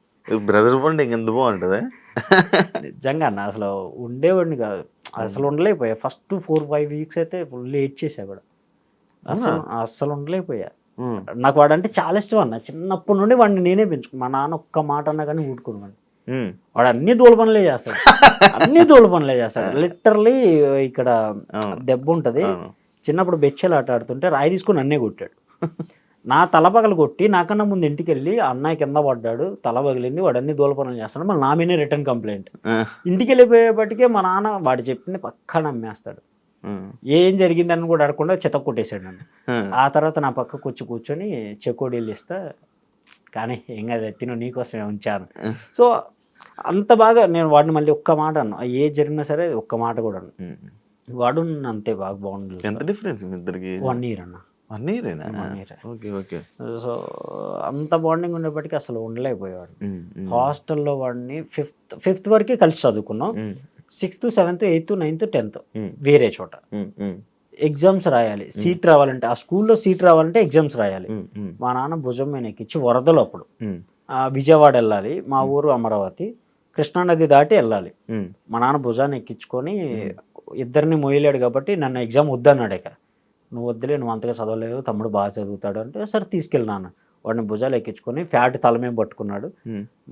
బ్రదర్ బాండ్ ఎంత బాగుంటుంది నిజంగా అన్న, అసలు ఉండేవాడిని కాదు, అసలు ఉండలేకపోయా. ఫస్ట్ 4-5 weeks అయితే ఫుల్ ఏడ్ చేసేవాడు, అసలు ఉండలేకపోయా. నాకు వాడంటే చాలా ఇష్టం అన్న, చిన్నప్పటి నుండి వాడిని నేనే పెంచుకున్నాను. మా నాన్న ఒక్క మాట అన్నా కానీ ఊడుకున్నాడు. వాడు అన్ని దూల పనులే చేస్తాడు, అన్ని దూల పనులే చేస్తాడు. లిటరలీ ఇక్కడ దెబ్బ ఉంటుంది, చిన్నప్పుడు బెచ్చలు ఆట ఆడుతుంటే రాయి తీసుకుని నన్నే కొట్టాడు. నా తల పగలు కొట్టి నాకన్నా ముందు ఇంటికి వెళ్ళి అన్నయ్య కింద పడ్డాడు, తల పగిలింది, వాడు అన్ని దూల పనులు చేస్తాడు, మళ్ళీ నా మీనే రిటర్న్ కంప్లైంట్. ఇంటికి వెళ్ళిపోయేపటికే మా నాన్న వాడు చెప్పింది పక్కా నమ్మేస్తాడు. ఏం జరిగిందని కూడా అడగకుండా చెత్త కొట్టేశాడు నన్ను. ఆ తర్వాత నా పక్కకు వచ్చి కూర్చొని చెకోడీలు ఇస్తా, కానీ ఏం కాదు తిను నీకోసమే ఉంచాను. సో అంత బాగా నేను వాడిని మళ్ళీ ఒక్క మాట అన్నా, ఏ జరిగినా సరే ఒక్క మాట కూడా అన్నా. వాడు అంతే బాగా బాగుంది. ఎంత డిఫరెన్స్ 1 year అన్న. 1 ఇయరేనా? 1 ఇయర్. ఓకే. ఓకే. సో అంత బాండింగ్ ఉండేప్పటికి అసలు ఉండలేకపోయేవాడు. హాస్టల్లో వాడిని ఫిఫ్త్ వరకే కలిసి చదువుకున్నాం. 6th, 7th, 8th, 9th, 10th వేరే చోట. ఎగ్జామ్స్ రాయాలి, సీట్ రావాలంటే, ఆ స్కూల్లో సీట్ రావాలంటే ఎగ్జామ్స్ రాయాలి. మా నాన్న భుజం మీద ఎక్కించి వరదలు అప్పుడు విజయవాడ వెళ్ళాలి, మా ఊరు అమరావతి, కృష్ణానది దాటి వెళ్ళాలి. మా నాన్న భుజాన్ని ఎక్కించుకొని ఇద్దరిని మోయలేడు కాబట్టి నన్ను ఎగ్జామ్ వద్దన్నాడు. ఇక నువ్వు వద్దులే, నువ్వు అంతగా చదవలేదు, తమ్ముడు బాగా చదువుతాడు అంటే సరే తీసుకెళ్ళి నాన్న. వాడిని భుజాలు ఎక్కించుకొని ఫ్యాట్ తల మీద పట్టుకున్నాడు.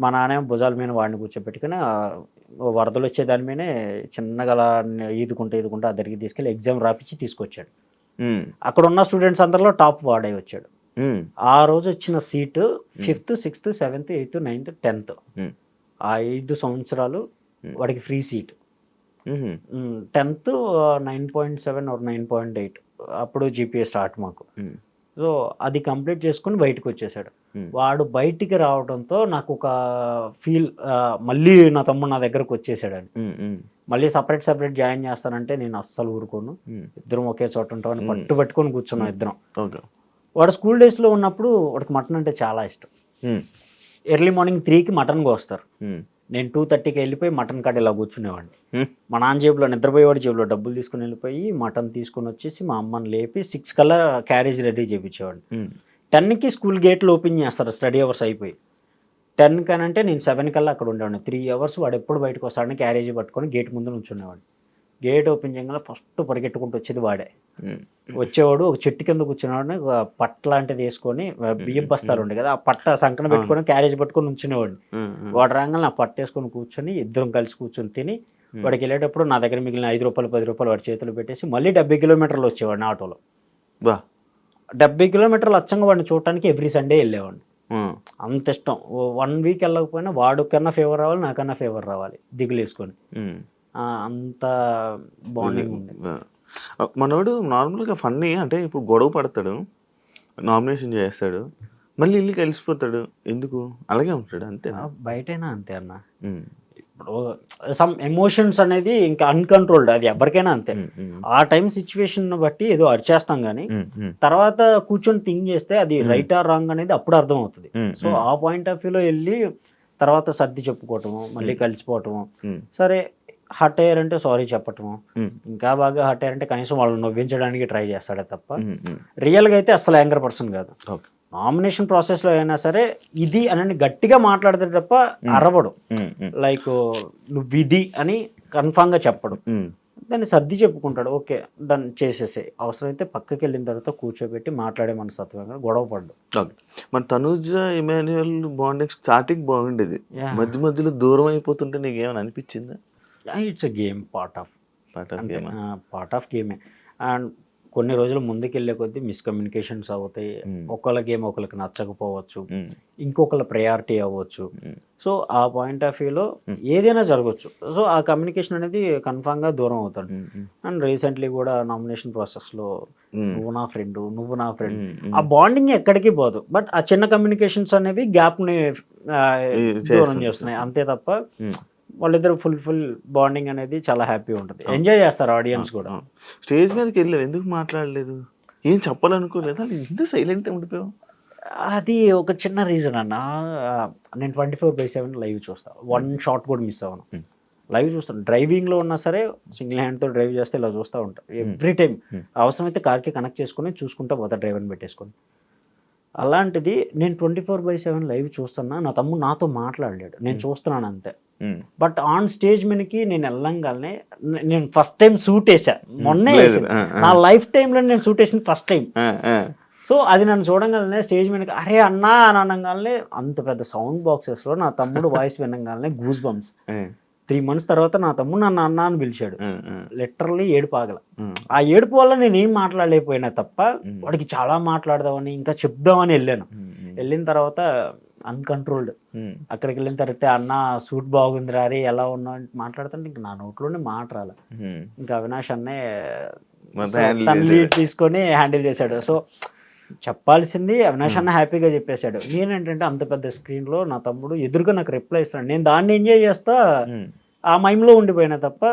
మా నాన్న భుజాల మీద వాడిని కూర్చోబెట్టుకుని వరదలు వచ్చే దాని మీదనే చిన్నగా అలా ఈదుకుంటూ ఆ దగ్గరికి తీసుకెళ్ళి ఎగ్జామ్ రాపిచ్చి తీసుకొచ్చాడు. అక్కడ ఉన్న స్టూడెంట్స్ అందరిలో టాప్ వాడే వచ్చాడు. ఆ రోజు వచ్చిన seat 5th, 6th, 7th, 8th, 9th, 10th ఆ 5 సంవత్సరాలు వాడికి ఫ్రీ సీట్. 10th 9.7 or 9.8 అప్పుడు జీపీఏ స్టార్ట్ మాకు. సో అది కంప్లీట్ చేసుకుని బయటకు వచ్చేసాడు. వాడు బయటికి రావడంతో నాకు ఒక ఫీల్, మళ్ళీ నా తమ్ముడు నా దగ్గరకు వచ్చేసాడని. మళ్ళీ సపరేట్ జాయిన్ చేస్తానంటే నేను అస్సలు ఊరుకోను, ఇద్దరం ఒకే చోట ఉంటామని పట్టుకొని కూర్చున్నాం ఇద్దరం. వాడు స్కూల్ డేస్లో ఉన్నప్పుడు వాడికి మటన్ అంటే చాలా ఇష్టం. ఎర్లీ మార్నింగ్ 3కి మటన్ కోస్తారు. నేను 2:30కి వెళ్ళిపోయి మటన్ కాడ ఇలా కూర్చునేవాడిని. మా నాన్న జేబులో, నిద్రపోయేవాడి జేబులో డబ్బులు తీసుకుని వెళ్ళిపోయి మటన్ తీసుకుని వచ్చేసి మా అమ్మని లేపి 6 కల్లా క్యారేజ్ రెడీ చేయించేవాడిని. 10కి స్కూల్ గేట్లు ఓపెన్ చేస్తారు స్టడీ అవర్స్ అయిపోయి. 10 కనంటే నేను 7 కల్లా అక్కడ ఉండేవాడిని. 3 hours వాడు ఎప్పుడు బయటకు వస్తాడని క్యారేజీ పట్టుకొని గేట్ ముందు నుంచునేవాడిని. గేట్ ఓపెన్ చేయగానే ఫస్ట్ పరిగెట్టుకుంటూ వచ్చేది వాడే. వచ్చేవాడు ఒక చెట్టు కింద కూర్చునేవాడిని, పట్ట లాంటిది వేసుకొని, బియ్యం బస్తాలు ఉండే కదా, ఆ పట్ట సంకన పెట్టుకొని క్యారేజ్ పట్టుకొని ఉంచునేవాడిని. వాడు రాగానే నా పట్ట వేసుకొని కూర్చొని ఇద్దరం కలిసి కూర్చొని తిని, వాడికి వెళ్ళేటప్పుడు నా దగ్గర మిగిలిన 5 రూపాయలు 10 రూపాయలు వాడి చేతులు పెట్టేసి మళ్ళీ 70 కిలోమీటర్లు వచ్చేవాడిని ఆటోలో. 70 కిలోమీటర్లు అచ్చంగా వాడిని చూడటానికి ఎవ్రీ సండే వెళ్ళేవాడిని. అంత ఇష్టం. 1 week వెళ్ళకపోయినా వాడు కన్నా ఫేవర్ రావాలి, నాకన్నా ఫేవర్ రావాలి, దిగులు వేసుకొని. అంత బాండింగ్ ఉంది. మనోడు నార్మల్గా ఫన్నీ అంటే ఇప్పుడు గొడవ పడతాడు, నామినేషన్ చేస్తాడు, మళ్ళీ ఇల్లు కలిసిపోతాడు. ఎందుకు అలాగే ఉంటాడు? అంతే బయటైనా అంతే అన్న. ఇప్పుడు సమ్ ఎమోషన్స్ అనేది ఇంకా అన్కంట్రోల్డ్, అది ఎవరికైనా అంతే. ఆ టైం సిచ్యువేషన్ బట్టి ఏదో అరిచేస్తాం కానీ తర్వాత కూర్చొని థింక్ చేస్తే అది రైట్ ఆర్ రాంగ్ అనేది అప్పుడు అర్థం అవుతుంది. సో ఆ పాయింట్ ఆఫ్ వ్యూలో వెళ్ళి తర్వాత సర్ది చెప్పుకోవటము, మళ్ళీ కలిసిపోవటము. సరే హర్ట్ అయ్యారంటే సారీ చెప్పటము, ఇంకా బాగా హర్ట్ అయ్యారంటే కనీసం వాళ్ళు నవ్వించడానికి ట్రై చేస్తాడే తప్ప రియల్గా అయితే అసలు యాంగర్ పర్సన్ కాదు. నామినేషన్ ప్రాసెస్లో అయినా సరే ఇది అని గట్టిగా మాట్లాడితే తప్ప అరవడు. లైక్ నువ్వు ఇది అని కన్ఫామ్గా చెప్పడు, దాన్ని సర్ది చెప్పుకుంటాడు. ఓకే డన్ చేసేసే, అవసరమైతే పక్కకి వెళ్ళిన తర్వాత కూర్చోబెట్టి మాట్లాడే మనస్తత్వంగా గొడవ పడ్డు. మరి తనూజ ఇమాన్యుయల్ బాండింగ్ స్టార్టింగ్ బాగుండేది, మధ్య మధ్యలో దూరం అయిపోతుంటే నీకు ఏమైనా అనిపించిందా? It's a game, part of గేమే. అండ్ కొన్ని రోజులు ముందుకెళ్ళే కొద్దీ మిస్కమ్యూనికేషన్స్ అవుతాయి. ఒకళ్ళ గేమ్ ఒకళ్ళకి నచ్చకపోవచ్చు, ఇంకొకళ్ళ ప్రయారిటీ అవ్వచ్చు. సో ఆ పాయింట్ ఆఫ్ వ్యూలో ఏదైనా జరగవచ్చు. సో ఆ కమ్యూనికేషన్ అనేది కన్ఫామ్గా దూరం అవుతాడు. అండ్ రీసెంట్లీ కూడా నామినేషన్ ప్రాసెస్లో నువ్వు నా ఫ్రెండ్, నువ్వు నా ఫ్రెండ్, ఆ బాండింగ్ ఎక్కడికి పోదు. బట్ ఆ చిన్న కమ్యూనికేషన్స్ అనేవి గ్యాప్ని దూరం చేస్తున్నాయి అంతే తప్ప వాళ్ళిద్దరు ఫుల్ బాండింగ్ అనేది చాలా హ్యాపీ ఉంటుంది. ఎంజాయ్ చేస్తారు ఆడియన్స్ కూడా. స్టేజ్ మీదకి వెళ్ళావు, ఎందుకు మాట్లాడలేదు? ఏం చెప్పాలనుకోలేదా? ఎందుకు సైలెంట్ ఉండిపోయావు? అది ఒక చిన్న రీజన్ అన్న. నేను 24/7 లైవ్ చూస్తాను. 1 షాట్ కూడా మిస్ అవ్వను. లైవ్ చూస్తాను. డ్రైవింగ్లో ఉన్నా సరే సింగిల్ హ్యాండ్తో డ్రైవ్ చేస్తే ఇలా చూస్తూ ఉంటాను ఎవ్రీ టైం. అవసరమైతే కార్కి కనెక్ట్ చేసుకొని చూసుకుంటా పోతా, డ్రైవర్ని పెట్టేసుకొని. అలాంటిది నేను 24/7 లైవ్ చూస్తున్నా, నా తమ్ముడు నాతో మాట్లాడలేడు, నేను చూస్తున్నాను అంతే. బట్ ఆన్ స్టేజ్ మీదకి నేను వెళ్ళంగానే నేను ఫస్ట్ టైం సూట్ వేసా, మొన్నే నా లైఫ్ టైంలో నేను సూట్ వేసింది ఫస్ట్ టైం. సో అది నన్ను చూడంగానే స్టేజ్ మీదకి అరే అన్నా అని అనగానే అంత పెద్ద సౌండ్ బాక్సెస్లో నా తమ్ముడు వాయిస్ వినగానే గూస్ బంప్స్. 3 months తర్వాత నా తమ్ముడు నన్ను అన్న అని పిలిచాడు. లిటరల్లీ ఏడుపు ఆగల. ఆ ఏడుపు వల్ల నేను ఏం మాట్లాడలేకపోయినా తప్ప వాడికి చాలా మాట్లాడదామని ఇంకా చెప్దామని వెళ్ళాను. వెళ్ళిన తర్వాత అన్కంట్రోల్డ్, అక్కడికి వెళ్ళిన తర్వాత అన్న సూట్ బాగుంది రారి ఎలా ఉన్నావు అని మాట్లాడుతుంటే ఇంకా నా నోట్లోనే మాట రాల. ఇంకా అవినాష్ అన్నే లీడ్ తీసుకొని హ్యాండిల్ చేశాడు. సో చెప్పాల్సింది అవినాష్ అన్న హ్యాపీగా చెప్పేశాడు. నేనేంటంటే అంత పెద్ద స్క్రీన్లో నా తమ్ముడు ఎదురుగా నాకు రిప్లై ఇస్తాడు, నేను దాన్ని ఎంజాయ్ చేస్తా ఆ మైమ్లో ఉండిపోయినా తప్ప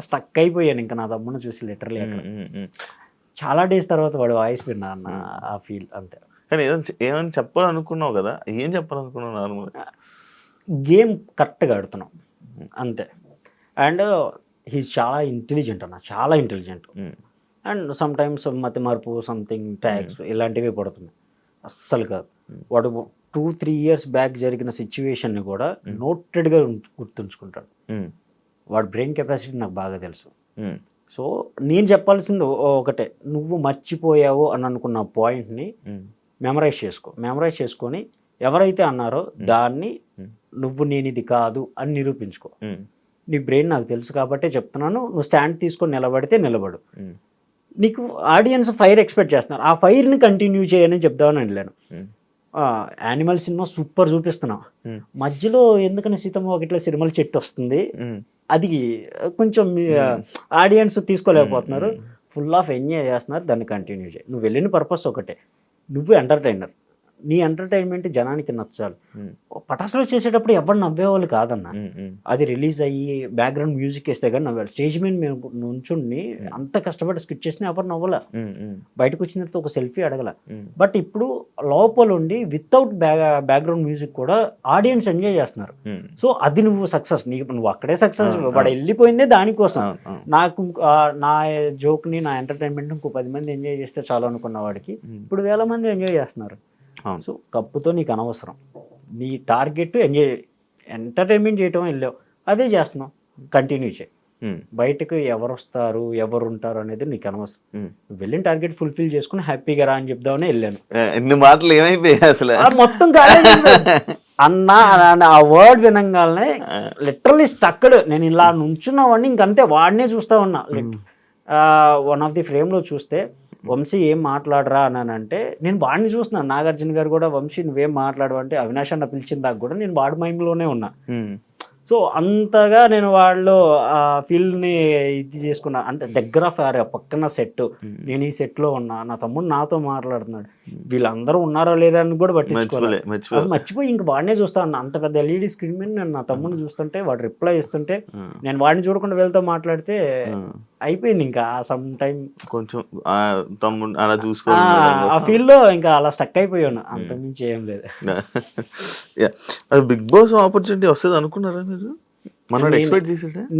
స్టక్ అయిపోయాను ఇంకా నా తమ్ముడిని చూసి లిటరలీ. చాలా డేస్ తర్వాత వాడి వాయిస్ విన్నా అన్న ఆ ఫీల్ అంతే. కానీ ఏమైనా చెప్పాలనుకున్నావు కదా, ఏం చెప్పాలనుకున్నావు నార్మల్? గేమ్ కరెక్ట్గా ఆడుతున్నాం అంతే. అండ్ హీస్ చాలా ఇంటెలిజెంట్ అన్న, చాలా ఇంటెలిజెంట్. అండ్ సమ్ టైమ్స్ మతి మార్పు సంథింగ్ ట్యాక్స్ ఇలాంటివి పడుతున్నాయి. అస్సలు కాదు. వాడు 2-3 years బ్యాక్ జరిగిన సిచ్యువేషన్ని కూడా నోటెడ్గా గుర్తుంచుకుంటాడు. వాడి బ్రెయిన్ కెపాసిటీ నాకు బాగా తెలుసు. సో నేను చెప్పాల్సింది ఒకటే, నువ్వు మర్చిపోయావు అని అనుకున్న పాయింట్ని మెమరైజ్ చేసుకొని ఎవరైతే అన్నారో దాన్ని నువ్వు నేను ఇది కాదు అని నిరూపించుకో. నీ బ్రెయిన్ నాకు తెలుసు కాబట్టే చెప్తున్నాను, నువ్వు స్టాండ్ తీసుకొని నిలబడితే నిలబడు. నీకు ఆడియన్స్ ఫైర్ ఎక్స్పెక్ట్ చేస్తున్నారు, ఆ ఫైర్ని కంటిన్యూ చేయని చెప్దామని వెళ్ళాను. యానిమల్ సినిమా సూపర్ చూపిస్తున్నావు, మధ్యలో ఎందుకని సీతమ్మ వాకిట్లో సిరిమల చెట్టు వస్తుంది, అది కొంచెం ఆడియన్స్ తీసుకోలేకపోతున్నారు, ఫుల్ ఆఫ్ ఎంజాయ్ చేస్తున్నారు, దాన్ని కంటిన్యూ చేయి. నువ్వు వెళ్ళిన పర్పస్ ఒకటే, నువ్వు ఎంటర్టైనర్, నీ ఎంటర్టైన్మెంట్ జనానికి నచ్చాలి. పటాసులో చేసేటప్పుడు ఎవరు నవ్వేవాళ్ళు కాదన్న, అది రిలీజ్ అయ్యి బ్యాక్గ్రౌండ్ మ్యూజిక్ వేస్తే కానీ నవ్వాలి. స్టేజ్ మీద మేము నుంచుని అంత కష్టపడి స్కిట్ చేసినా ఎవరు నవ్వాల, బయటకు వచ్చిన తర్వాత ఒక సెల్ఫీ అడగల. బట్ ఇప్పుడు లోపల ఉండి వితౌట్ బ్యాక్గ్రౌండ్ మ్యూజిక్ కూడా ఆడియన్స్ ఎంజాయ్ చేస్తున్నారు. సో అది నువ్వు సక్సెస్, నువ్వు అక్కడే సక్సెస్. వాడు వెళ్ళిపోయిందే దానికోసం. నాకు నా జోక్ని, నా ఎంటర్టైన్మెంట్ ఇంకో 10 మంది ఎంజాయ్ చేస్తే చాలు అనుకున్న వాడికి ఇప్పుడు 1000 మంది ఎంజాయ్ చేస్తున్నారు. సో కప్పుతో నీకు అనవసరం, నీ టార్గెట్ ఎంటర్టైన్మెంట్ చేయటం వెళ్ళావు, అదే చేస్తున్నావు, కంటిన్యూ చేయి. బయటకు ఎవరు వస్తారు ఎవరు ఉంటారు అనేది నీకు అనవసరం. వెళ్ళిన టార్గెట్ ఫుల్ఫిల్ చేసుకుని హ్యాపీగా రా అని చెప్దామని వెళ్ళాను. ఎన్ని మాటలు ఏమైపోయాయి అసలు, మొత్తం అన్నా ఆ వర్డ్ వినంగానే లిటరల్లీ స్టక్డ్. నేను ఇలా నుంచున్నావాడిని ఇంకంతే, వాడినే చూస్తా ఉన్నా. వన్ ఆఫ్ ది ఫ్రేమ్లో చూస్తే వంశీ ఏం మాట్లాడరా అని అంటే నేను వాడిని చూస్తున్నాను. నాగార్జున గారు కూడా వంశీ నువ్వేం మాట్లాడవు అంటే అవినాష్ అన్న పిలిచిన దాకా కూడా నేను వాడి మైండ్లోనే ఉన్నా. సో అంతగా నేను వాళ్ళు ఆ ఫీల్డ్ని ఇది చేసుకున్నా. అంటే దగ్గర పక్కన సెట్, నేను ఈ సెట్లో ఉన్నా, నా తమ్ముడు నాతో మాట్లాడుతున్నాడు, వీళ్ళందరూ ఉన్నారో లేరా అని కూడా పట్టించుకోవాలి. మర్చిపోయి ఇంక వాడినే చూస్తా ఉన్నా. అంత పెద్ద ఎల్ఈడి స్క్రీన్ మీద నేను నా తమ్ముడిని చూస్తుంటే వాడు రిప్లై ఇస్తుంటే నేను వాడిని చూడకుండా వీళ్ళతో మాట్లాడితే అయిపోయింది. ఇంకా సమ్ టైం కొంచెం తమ్ముడు అలా చూసుకో ఆ ఫీల్డ్ లో ఇంకా అలా స్టక్ అయిపోయాను, అంతకుమించి ఏం లేదు. బిగ్ బాస్ ఆపర్చునిటీ వస్తుంది అనుకున్నారా మీరు?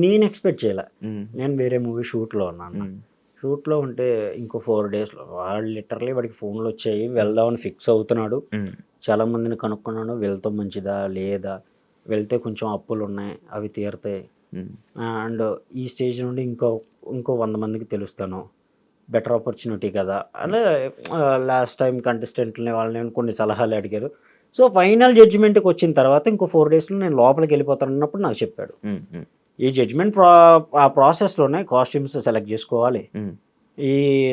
నేను ఎక్స్పెక్ట్ చేయలే. నేను వేరే మూవీ షూట్లో ఉన్నాను. షూట్లో ఉంటే ఇంకో 4 daysలో వాళ్ళు లిటరలీ వాడికి ఫోన్లు వచ్చాయి, వెళ్దామని ఫిక్స్ అవుతున్నాడు. చాలా మందిని కనుక్కున్నాను, వెళ్తాం మంచిదా లేదా, వెళ్తే కొంచెం అప్పులు ఉన్నాయి అవి తీరుతాయి, అండ్ ఈ స్టేజ్ నుండి ఇంకో 100 మందికి తెలుస్తాను, బెటర్ ఆపర్చునిటీ కదా అలా. లాస్ట్ టైం కంటెస్టెంట్ని వాళ్ళని కొన్ని సలహాలు అడిగారు. సో ఫైనల్ జడ్జిమెంట్కి వచ్చిన తర్వాత ఇంకో 4 daysలో నేను లోపలికి వెళ్ళిపోతాను అన్నప్పుడు నాకు చెప్పాడు, ఈ జడ్జిమెంట్ ఆ ప్రాసెస్లోనే కాస్ట్యూమ్స్ సెలెక్ట్ చేసుకోవాలి, ఈ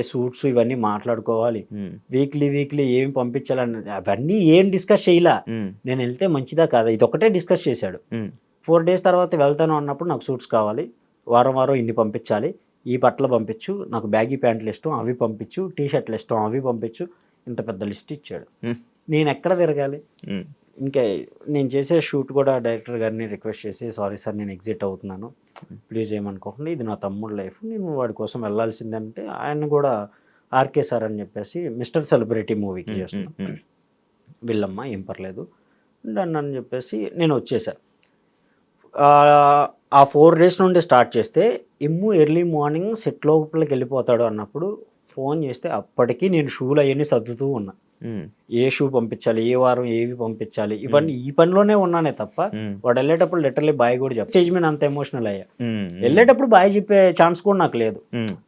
సూట్స్ ఇవన్నీ మాట్లాడుకోవాలి, వీక్లీ ఏమి పంపించాలని అవన్నీ ఏం డిస్కస్ చేయలా. నేను వెళ్తే మంచిదా కాదా ఇది ఒకటే డిస్కస్ చేశాడు. 4 days తర్వాత వెళ్తాను అన్నప్పుడు నాకు సూట్స్ కావాలి, వారం ఇన్ని పంపించాలి, ఈ బట్టలు పంపించు, నాకు బ్యాగీ ప్యాంట్లు ఇష్టం అవి పంపించు, టీ-షర్ట్లు ఇష్టం అవి పంపించు, ఇంత పెద్ద లిస్ట్ ఇచ్చాడు. నేను ఎక్కడ తిరగాలి? ఇంకా నేను చేసే షూట్ కూడా డైరెక్టర్ గారిని రిక్వెస్ట్ చేసి, సారీ సార్ నేను ఎగ్జిట్ అవుతున్నాను, ప్లీజ్ ఏమనుకోకుండా, ఇది నా తమ్ముడు లైఫ్, నేను వాడి కోసం వెళ్ళాల్సిందంటే ఆయన కూడా ఆర్కే సార్ అని చెప్పేసి మిస్టర్ సెలబ్రిటీ మూవీకి చేస్తున్నాను, వెళ్ళమ్మా ఏం పర్లేదు డన్ అని చెప్పేసి నేను వచ్చేసా. ఆ 4 days నుండి స్టార్ట్ చేస్తే ఎర్లీ మార్నింగ్ సెట్ లోపలికి వెళ్ళిపోతాడు అన్నప్పుడు ఫోన్ చేస్తే అప్పటికి నేను షూలు అవన్నీ సర్దుతూ ఉన్నా. ఏ షూ పంపించాలి, ఏ వారం ఏవి పంపించాలి, ఇవన్నీ ఈ పనిలోనే ఉన్నానే తప్ప వాడు వెళ్ళేటప్పుడు లిటరల్లీ బాయ్ కూడా చెప్ప స్టేజ్ మీద అంత ఎమోషనల్ అయ్యా. వెళ్ళేటప్పుడు బాయ్ చెప్పే ఛాన్స్ కూడా నాకు లేదు.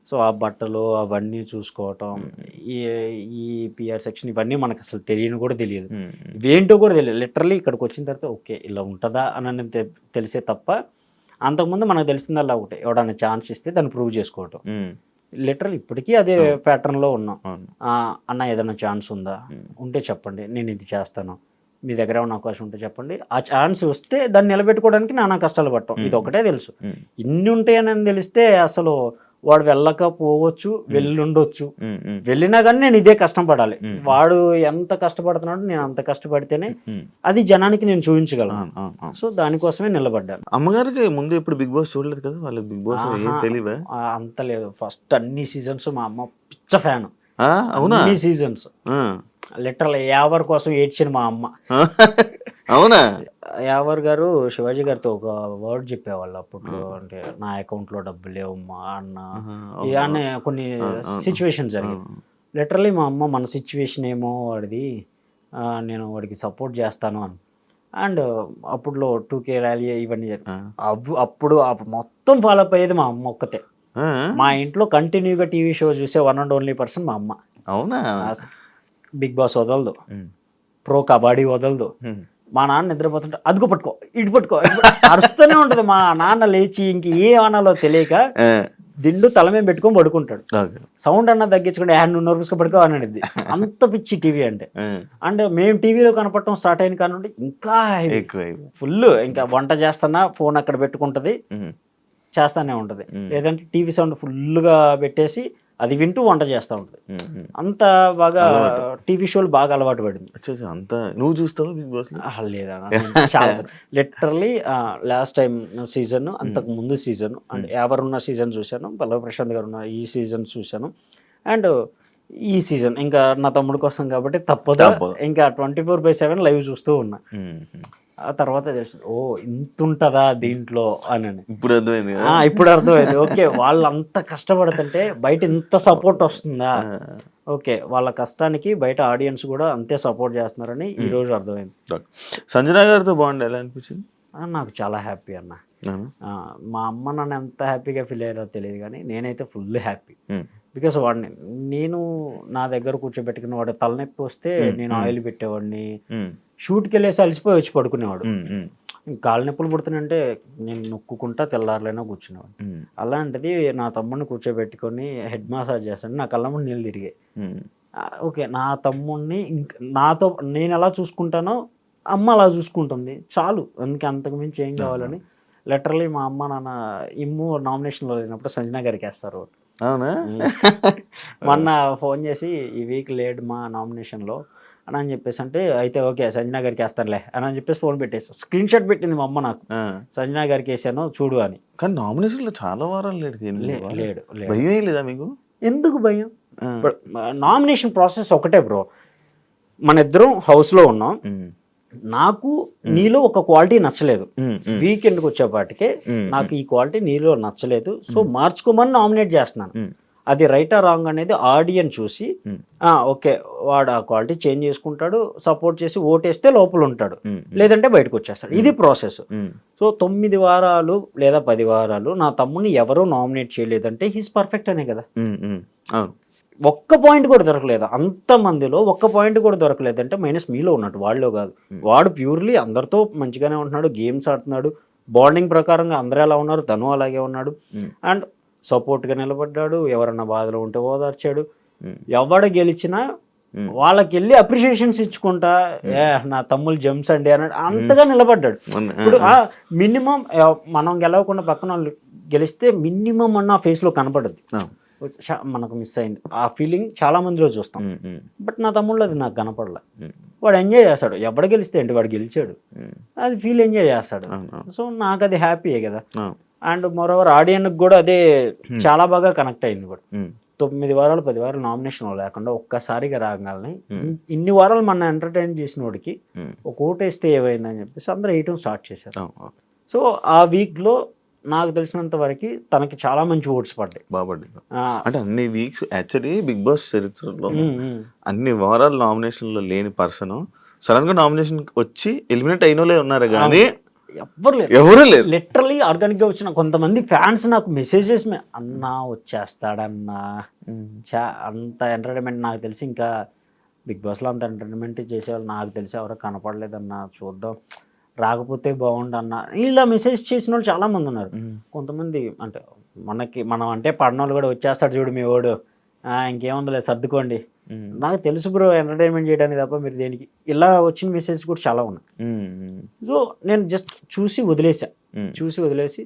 సో ఆ బట్టలు అవన్నీ చూసుకోవటం, ఈ పిఆర్ సెక్షన్ ఇవన్నీ మనకు అసలు తెలియని కూడా తెలియదు, ఇవేంటో కూడా తెలియదు. లిటరల్లీ ఇక్కడికి వచ్చిన తర్వాత ఓకే ఇలా ఉంటుందా అని తెలిసే తప్ప అంతకుముందు మనకు తెలిసిందల్లా ఒకటే, ఎవడన్నా ఛాన్స్ ఇస్తే దాన్ని ప్రూవ్ చేసుకోవటం. లిటరల్ ఇప్పటికీ అదే ప్యాటర్న్లో ఉన్నాం. అన్న ఏదైనా ఛాన్స్ ఉందా, ఉంటే చెప్పండి నేను ఇది చేస్తాను, మీ దగ్గర ఉన్న అవకాశం ఉంటే చెప్పండి. ఆ ఛాన్స్ వస్తే దాన్ని నిలబెట్టుకోవడానికి నానా కష్టాలు పడటం, ఇది ఒకటే తెలుసు. ఇన్ని ఉంటాయని తెలిస్తే అసలు వాడు వెళ్ళకపోవచ్చు, వెళ్ళుండొచ్చు, ఉమ్, ఉమ్, వెళ్ళినా కానీ నేను ఇదే కష్టం పడాలి. ఉమ్. వాడు ఎంత కష్టపడుతున్నాడో నేను అంత కష్టపడితేనే ఉమ్. అది జనానికి నేను చూపించగలను. అవును, అవును, అవును. సో దానికోసమే నిలబడ్డాను. అమ్మగారికి ముందు ఎప్పుడు బిగ్ బాస్ చూడలేదు కదా, వాళ్ళకి బిగ్ బాస్ ఏం ఆహా, తెలియవా? అంత లేదు. ఫస్ట్ అన్ని సీజన్స్ మా అమ్మ పిచ్చ ఫ్యాన్. అవునా? అన్ని సీజన్స్ ఆ. లిటరల్ యావర్ కోసం ఏడ్చిన మా అమ్మ. అవునా? యావర్ గారు శివాజీ గారితో ఒక వర్డ్ చెప్పేవాళ్ళు అప్పట్లో, అంటే నా అకౌంట్ లో డబ్బులు లేవమ్మా అన్న ఆహా, అనే కొన్ని సిచ్యువేషన్ జరిగాయి. లిటరలీ మా అమ్మ మన సిచ్యువేషన్ ఏమో వాడిది, నేను వాడికి సపోర్ట్ చేస్తాను అని. అండ్ అప్పుడులో 2K ర్యాలీ ఇవన్నీ అప్పుడు మొత్తం ఫాలో అప్ అయ్యేది మా అమ్మ ఒక్కతే. మా ఇంట్లో కంటిన్యూగా టీవీ షో చూసే వన్ అండ్ ఓన్లీ పర్సన్ మా అమ్మ. అవునా? బిగ్ బాస్ వదలదు, ప్రో కబడ్డీ వదలదు. మా నాన్న నిద్రపోతుంటే అదుగు పట్టుకో, ఇటు పట్టుకో, అరుస్తూనే ఉంటది. మా నాన్న లేచి ఇంక ఏ ఆనాలో తెలియక దిండు తల మీద పెట్టుకొని పడుకుంటాడు. సౌండ్ అన్న తగ్గించుకుంటే నువ్వు నోరుసుకు పడుకో అనేది. అంత పిచ్చి టీవీ అంటే. అంటే మేము టీవీలో కనపడటం స్టార్ట్ అయిన కానుండి ఇంకా ఫుల్, ఇంకా వంట చేస్తున్నా ఫోన్ అక్కడ పెట్టుకుంటది, చేస్తానే ఉంటది. లేదంటే టీవీ సౌండ్ ఫుల్గా పెట్టేసి అది వింటూ వంట చేస్తూ ఉంటుంది. అంత బాగా టీవీ షోలు బాగా అలవాటు పడింది. అంత నువ్వు చూస్తావా బిగ్ బాస్? లేదా చాలా లిటరల్లీ లాస్ట్ టైం సీజన్, అంతకు ముందు సీజన్, అంటే ఎవరున్న సీజన్ చూశాను, పల్లవి ప్రశాంత్ గారు ఉన్న ఈ సీజన్ చూశాను. అండ్ ఈ సీజన్ ఇంకా నా తమ్ముడు కోసం కాబట్టి తప్పదు, ఇంకా 24/7 లైవ్ చూస్తూ ఉన్నా. ఆ తర్వాత తెలుసు, ఓ ఇంత ఉంటుందా దీంట్లో అని. ఇప్పుడు అర్థమైంది. ఇప్పుడు అర్థమైంది. ఓకే, వాళ్ళు అంత కష్టపడుతుంటే బయట ఇంత సపోర్ట్ వస్తుందా. ఓకే, వాళ్ళ కష్టానికి బయట ఆడియన్స్ కూడా అంతే సపోర్ట్ చేస్తున్నారని ఈ రోజు అర్థమైంది. సంజన గారితో బాగుండే, ఎలా అనిపించింది? నాకు చాలా హ్యాపీ అన్న. మా అమ్మ నన్ను ఎంత హ్యాపీగా ఫీల్ అయ్యారో తెలియదు కానీ నేనైతే ఫుల్ హ్యాపీ. బికాస్ వాడిని నేను నా దగ్గర కూర్చోబెట్టుకుని, వాడు తలనొప్పి వస్తే నేను ఆయిల్ పెట్టేవాడిని, షూట్కి వెళ్ళేసి అలసిపోయి వచ్చి పడుకునేవాడు. కాళ్ళ నొప్పులు పుడుతుందంటే నేను నొక్కుంటా తెల్లారులైనా కూర్చునేవాడు. అలాంటిది నా తమ్ముడిని కూర్చోబెట్టుకొని హెడ్ మసాజ్ చేస్తాను, నా కళ్ళ ముందు నీళ్ళు తిరిగాయి. ఓకే, నా తమ్ముడిని నాతో నేను ఎలా చూసుకుంటానో అమ్మ అలా చూసుకుంటుంది, చాలు, అందుకే అంతకు మించి ఏం కావాలని. లిటరలీ మా అమ్మ నాన్న ఇమ్ము నామినేషన్లో లేనప్పుడు సంజన గారికి వేస్తారు. అవునా? మొన్న ఫోన్ చేసి ఈ వీక్ లేడు మా నామినేషన్లో అని చెప్పేసి అంటే, అయితే ఓకే సంజన గారికి వేస్తానులే అని చెప్పేసి ఫోన్ పెట్టేసి స్క్రీన్ షాట్ పెట్టింది మా అమ్మ నాకు, సంజన గారికి వేసాను చూడు అని. కానీ నామినేషన్లో చాలా వారాలు లేడు. లేడు. భయం లేదా మీకు? ఎందుకు భయం? నామినేషన్ ప్రాసెస్ ఒకటే బ్రో. మన ఇద్దరం హౌస్లో ఉన్నాం, నాకు నీలో ఒక క్వాలిటీ నచ్చలేదు, వీకెండ్కి వచ్చేపాటికే నాకు ఈ క్వాలిటీ నీలో నచ్చలేదు, సో మార్చుకోమని నామినేట్ చేస్తున్నాను. అది రైటా రాంగ్ అనేది ఆడియన్స్ చూసి ఓకే వాడు ఆ క్వాలిటీ చేంజ్ చేసుకుంటాడు, సపోర్ట్ చేసి ఓటేస్తే లోపల ఉంటాడు, లేదంటే బయటకు వచ్చేస్తాడు. ఇది ప్రాసెస్. సో 9 వారాలు లేదా 10 వారాలు నా తమ్ముని ఎవరూ నామినేట్ చేయలేదంటే హీస్ పర్ఫెక్ట్ అనే కదా. ఒక్క పాయింట్ కూడా దొరకలేదు, అంతమందిలో ఒక్క పాయింట్ కూడా దొరకలేదంటే మైనస్ మీలో ఉన్నట్టు, వాళ్ళలో కాదు. వాడు ప్యూర్లీ అందరితో మంచిగానే ఉంటున్నాడు, గేమ్స్ ఆడుతున్నాడు, బాండింగ్ ప్రకారంగా అందరూ ఎలా ఉన్నారు తను అలాగే ఉన్నాడు. అండ్ సపోర్ట్గా నిలబడ్డాడు, ఎవరన్నా బాధలో ఉంటే ఓదార్చాడు. ఎవడు గెలిచినా వాళ్ళకి వెళ్ళి అప్రిషియేషన్స్ ఇచ్చుకుంటా, నా తమ్ముళ్ళు జెమ్స్ అండి అన్నాడు, అంతగా నిలబడ్డాడు. ఇప్పుడు మినిమం మనం గెలవకుండా పక్కన వాళ్ళు గెలిస్తే మినిమం అన్న ఫేస్లో కనపడదు, మనకు మిస్ అయింది ఆ ఫీలింగ్ చాలా మందిలో చూస్తాం. బట్ నా తమ్ముళ్ళు అది నాకు కనపడలే. వాడు ఎంజాయ్ చేస్తాడు, ఎవడ గెలిస్తే ఏంటి వాడు గెలిచాడు, అది ఫీల్ ఎంజాయ్ చేస్తాడు. సో నాకు అది హ్యాపీయే కదా. అండ్ మోరోవర్ ఆడియన్కి కూడా అదే చాలా బాగా కనెక్ట్ అయింది. కూడా 9 వారాలు 10 వారాలు నామినేషన్ లేకుండా ఒక్కసారిగా రాగాలని ఇన్ని వారాలు మన ఎంటర్టైన్ చేసిన వాడికి ఒక ఓటేస్తే ఏమైందని చెప్పేసి అందరూ వేయటం స్టార్ట్ చేశారు. సో ఆ వీక్లో నాకు తెలిసినంత వరకు తనకి చాలా మంచి ఓట్స్ పడ్డాయి. అంటే అన్ని వీక్స్ యాక్చువల్లీ బిగ్ బాస్ చరిత్రలో అన్ని వారాలు నామినేషన్లో లేని పర్సన్ సడన్ గా నామినేషన్ వచ్చి ఎలిమినేట్ అయినోలే ఉన్నారు కానీ ఎవరు లేరు. లిటరలీ ఆర్గానిక్ గా వచ్చిన కొంతమంది ఫ్యాన్స్ నాకు మెసేజెస్ అన్నా వచ్చేస్తాడన్నా, అంత ఎంటర్టైన్మెంట్ నాకు తెలిసి ఇంకా బిగ్ బాస్ లో అంత ఎంటర్టైన్మెంట్ చేసేవాళ్ళు నాకు తెలిసి ఎవరో కనపడలేదన్నా, చూద్దాం రాకపోతే బాగుండు అన్న, ఇలా మెసేజ్ చేసిన వాళ్ళు చాలా మంది ఉన్నారు. కొంతమంది అంటే మనం అంటే పడిన వాళ్ళు కూడా వచ్చేస్తాడు చూడు మీ వాడు, ఇంకేముందో సర్దుకోండి, నాకు తెలుసు బ్రో ఎంటర్టైన్మెంట్ చేయడానికి తప్ప మీరు దేనికి, ఇలా వచ్చిన మెసేజ్ కూడా చాలా ఉన్నాయి. సో నేను జస్ట్ చూసి వదిలేసి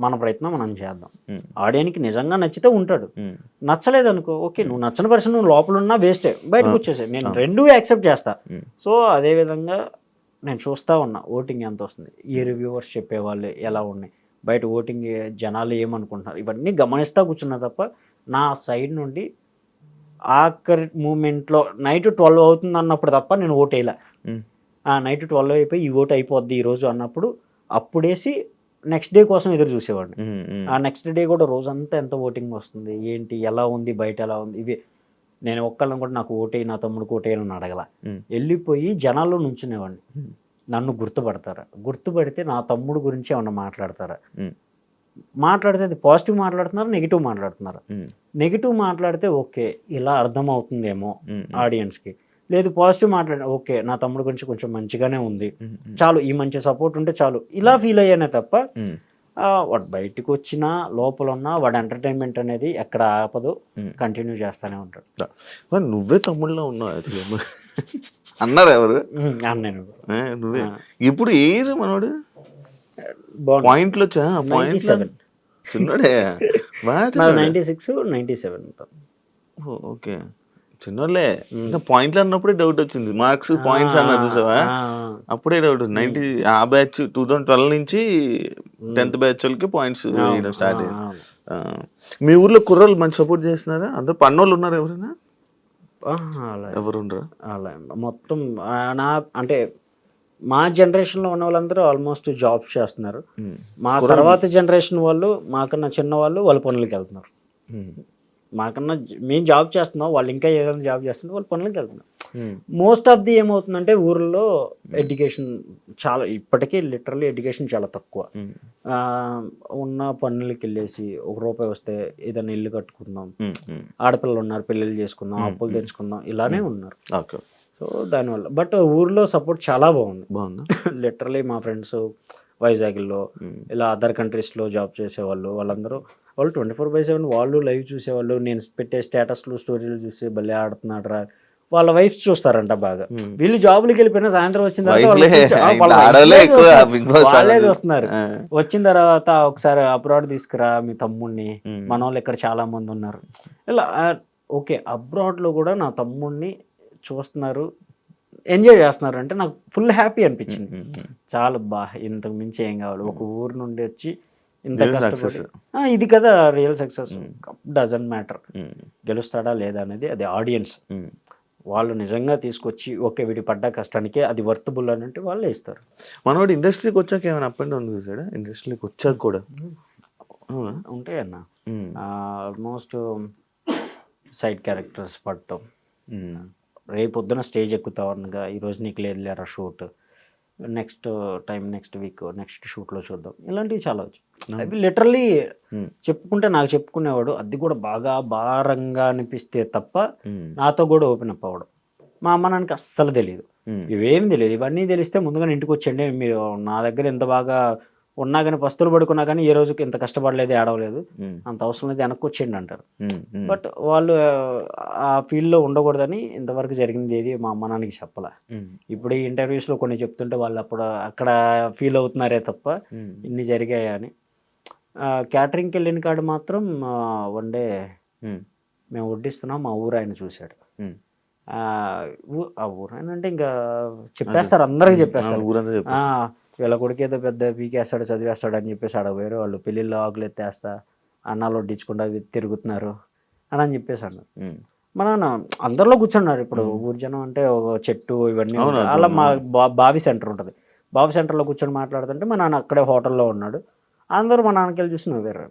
మన ప్రయత్నం మనం చేద్దాం. ఉమ్, ఆడియన్కి నిజంగా నచ్చితే ఉంటాడు, ఉమ్, నచ్చలేదు అనుకో ఓకే, నువ్వు నచ్చని పర్సన్ నువ్వు లోపల ఉన్నా వేస్టే, బయటకు వచ్చేసే, నేను రెండూ యాక్సెప్ట్ చేస్తా. ఉమ్, సో అదేవిధంగా నేను చూస్తూ ఉన్నా ఓటింగ్ ఎంత వస్తుంది, ఈ రివ్యూవర్స్ చెప్పేవాళ్ళు ఎలా ఉన్నాయి, బయట ఓటింగ్ జనాలు ఏమనుకుంటున్నారు, ఇవన్నీ గమనిస్తూ కూర్చున్నా తప్ప నా సైడ్ నుండి ఆఖరి మూమెంట్లో నైట్ 12 అవుతుంది అన్నప్పుడు తప్ప నేను ఓటు వేయలే. ఉమ్, నైట్ 12 అయిపోయి ఈ ఓటు అయిపోద్ది ఈరోజు అన్నప్పుడు అప్పుడేసి నెక్స్ట్ డే కోసం ఎదురు చూసేవాడిని. ఉమ్, ఉమ్, ఆ నెక్స్ట్ డే కూడా రోజంతా ఎంత ఓటింగ్ వస్తుంది ఏంటి ఎలా ఉంది బయట ఎలా ఉంది ఇవి నేను ఒక్కళ్ళని కూడా నాకు ఓటేయి నా తమ్ముడికి ఓటేయని అడగల. ఉమ్, వెళ్ళిపోయి జనాల్లో నుంచునేవాడిని, ఉమ్, నన్ను గుర్తుపడతారా, గుర్తుపడితే నా తమ్ముడు గురించి ఏమన్నా మాట్లాడతారా, ఉమ్, మాట్లాడితే అది పాజిటివ్ మాట్లాడుతున్నారు నెగిటివ్ మాట్లాడుతున్నారు. ఉమ్, నెగిటివ్ మాట్లాడితే ఓకే ఇలా అర్థమవుతుందేమో ఉమ్, ఆడియన్స్కి, లేదు పాజిటివ్ మాట్లాడే ఓకే నా తమ్ముడు గురించి కొంచెం మంచిగానే ఉంది ఉమ్, ఉమ్, చాలు, ఈ మంచి సపోర్ట్ ఉంటే చాలు, ఇలా ఫీల్ అయ్యానే తప్ప ఉమ్, వాడు బయటకు వచ్చినా లోపల ఉన్నా వాడు ఎంటర్టైన్మెంట్ అనేది ఎక్కడ ఆపదు, కంటిన్యూ చేస్తూనే ఉంటాడు. మరి నువ్వే తమ్ముళ్ళ ఉన్నావు యాక్చువల్లీ అన్నారు ఎవరు? నేను నువ్వే ఇప్పుడు ఏరు మనోడు బాగుంది. పాయింట్లు వచ్చా పాయింట్ 97 చిన్నోడే బాగా 96 97 ఓకే చిన్నోళ్ళే ఇంకా పాయింట్లు అన్నప్పుడే డౌట్ వచ్చింది, మార్క్స్ పాయింట్స్ అన్నారు చూసావా అప్పుడే డౌట్. 90 ఆ బ్యాచ్ 2012 నుంచి 10th బ్యాచ్ వాళ్ళకి పాయింట్స్ వేయడం స్టార్ట్ అయ్యింది. మీ ఊర్లో కుర్రోళ్ళు మంచి సపోర్ట్ చేస్తున్నారా? అందరు పన్నోళ్ళు ఉన్నారు ఎవరైనా? ఎవరు ఉండరా? అలా మొత్తం నా అంటే మా జనరేషన్లో ఉన్న వాళ్ళందరూ ఆల్మోస్ట్ జాబ్స్ చేస్తున్నారు. మా తర్వాత జనరేషన్ వాళ్ళు మాకన్నా చిన్న వాళ్ళు వాళ్ళ పనులకి వెళ్తున్నారు. మాకన్నా మేము జాబ్ చేస్తున్నాం, వాళ్ళు ఇంకా ఏదైనా జాబ్ చేస్తున్నారు, వాళ్ళు పనులకి వెళ్తున్నారు. మోస్ట్ ఆఫ్ ది ఏమవుతుందంటే ఊర్లో ఎడ్యుకేషన్ చాలా ఇప్పటికీ లిటరల్లీ ఎడ్యుకేషన్ చాలా తక్కువ. ఉన్న పనులకి వెళ్ళేసి ₹1 వస్తే ఏదైనా ఇల్లు కట్టుకుందాం, ఆడపిల్లలు ఉన్నారు పెళ్ళిళ్ళు చేసుకుందాం, అప్పులు తెచ్చుకుందాం, ఇలానే ఉన్నారు. సో దానివల్ల బట్ ఊర్లో సపోర్ట్ చాలా బాగుంది. లిటరలీ మా ఫ్రెండ్స్ వైజాగ్లో ఇలా అదర్ కంట్రీస్లో జాబ్ చేసేవాళ్ళు వాళ్ళందరూ వాళ్ళు 24/7 వాళ్ళు లైవ్ చూసేవాళ్ళు. నేను పెట్టే స్టేటస్లు స్టోరీలు చూసి భలే ఆడుతున్నాడు రా, వాళ్ళ వైఫ్ చూస్తారంట బాగా. వీళ్ళు జాబులకి వెళ్ళిపోయినా సాయంత్రం వచ్చిన వాళ్ళే చూస్తున్నారు. వచ్చిన తర్వాత ఒకసారి అబ్రాడ్ తీసుకురా మీ తమ్ముడిని, మన వాళ్ళు ఇక్కడ చాలా మంది ఉన్నారు ఇలా. ఓకే అబ్రాడ్లో కూడా నా తమ్ముడిని చూస్తున్నారు, ఎంజాయ్ చేస్తున్నారు అంటే నాకు ఫుల్ హ్యాపీ అనిపించింది. చాలా ఇంతకు మించి ఏం కావాలి, ఒక ఊరు నుండి వచ్చి ఇంత కష్టపడి ఇది కదా రియల్ సక్సెస్. డజంట్ మ్యాటర్ గెలుస్తాడా లేదా అనేది, అది ఆడియన్స్ వాళ్ళు నిజంగా తీసుకొచ్చి ఓకే వీడి పడ్డ కష్టానికి అది వర్తబుల్ అని అంటే వాళ్ళే ఇస్తారు. మనోడు ఇండస్ట్రీకి వచ్చాక ఏమైనా అప్ అండ్ డౌన్ చూసాడా? ఇండస్ట్రీకి వచ్చాక కూడా ఉంటాయన్న ఆల్మోస్ట్ సైడ్ క్యారెక్టర్స్ పడటం, రేపొద్దున స్టేజ్ ఎక్కుతావు అనగా ఈరోజు నీకు లేదు లేరా shoot, next time next week next షూట్లో చూద్దాం, ఇలాంటివి చాలా వచ్చాయి. అవి లిటరల్లీ చెప్పుకుంటే నాకు చెప్పుకునేవాడు, అది కూడా బాగా భారంగా అనిపిస్తే తప్ప నాతో కూడా ఓపెన్ అప్ అవ్వడం. మా అమ్మ నాన్నకి అస్సలు తెలియదు, ఇవేం తెలియదు. ఇవన్నీ తెలిస్తే ముందుగా ఇంటికి వచ్చండి, మీరు నా దగ్గర ఎంత బాగా ఉన్నా కానీ పస్తులు పడుకున్నా కానీ ఏ రోజుకి ఇంత కష్టపడలేదు ఏడవలేదు, అంత అవసరం లేదు వెనక్కి వచ్చేయండి అంటారు. బట్ వాళ్ళు ఆ ఫీల్డ్లో ఉండకూడదని ఇంతవరకు జరిగింది ఏది మా అమ్మ నాన్నకి చెప్పాల. ఇప్పుడు ఈ ఇంటర్వ్యూస్లో కొన్ని చెప్తుంటే వాళ్ళు అప్పుడు అక్కడ ఫీల్ అవుతున్నారే తప్ప ఇన్ని జరిగాయి అని. క్యాటరింగ్కి వెళ్ళిన కాడు మాత్రం వన్ డే మేము వడ్డిస్తున్నాం, మా ఊరు ఆయన చూశాడు. ఆ ఊరు ఆయన అంటే ఇంకా చెప్పేస్తారు, అందరికీ చెప్పేస్తారు, వీళ్ళ కొడుకు ఏదో పెద్ద పీకేస్తాడు చదివేస్తాడు అని చెప్పేసి ఆడ వేరే వాళ్ళు పెళ్ళిళ్ళు ఆకులు ఎత్తేస్తా అన్నాలు వడ్డించకుండా తిరుగుతున్నారు అని చెప్పేసి అన్నారు. మా నాన్న అందరిలో కూర్చున్నారు. ఇప్పుడు ఊరి జనం అంటే ఒక చెట్టు ఇవన్నీ అలా మా బావి సెంటర్ ఉంటుంది, బావి సెంటర్లో కూర్చొని మాట్లాడుతుంటే మా నాన్న అక్కడే హోటల్లో ఉన్నాడు. అందరూ మా నాన్నకి వెళ్ళి చూసి నవ్వారు.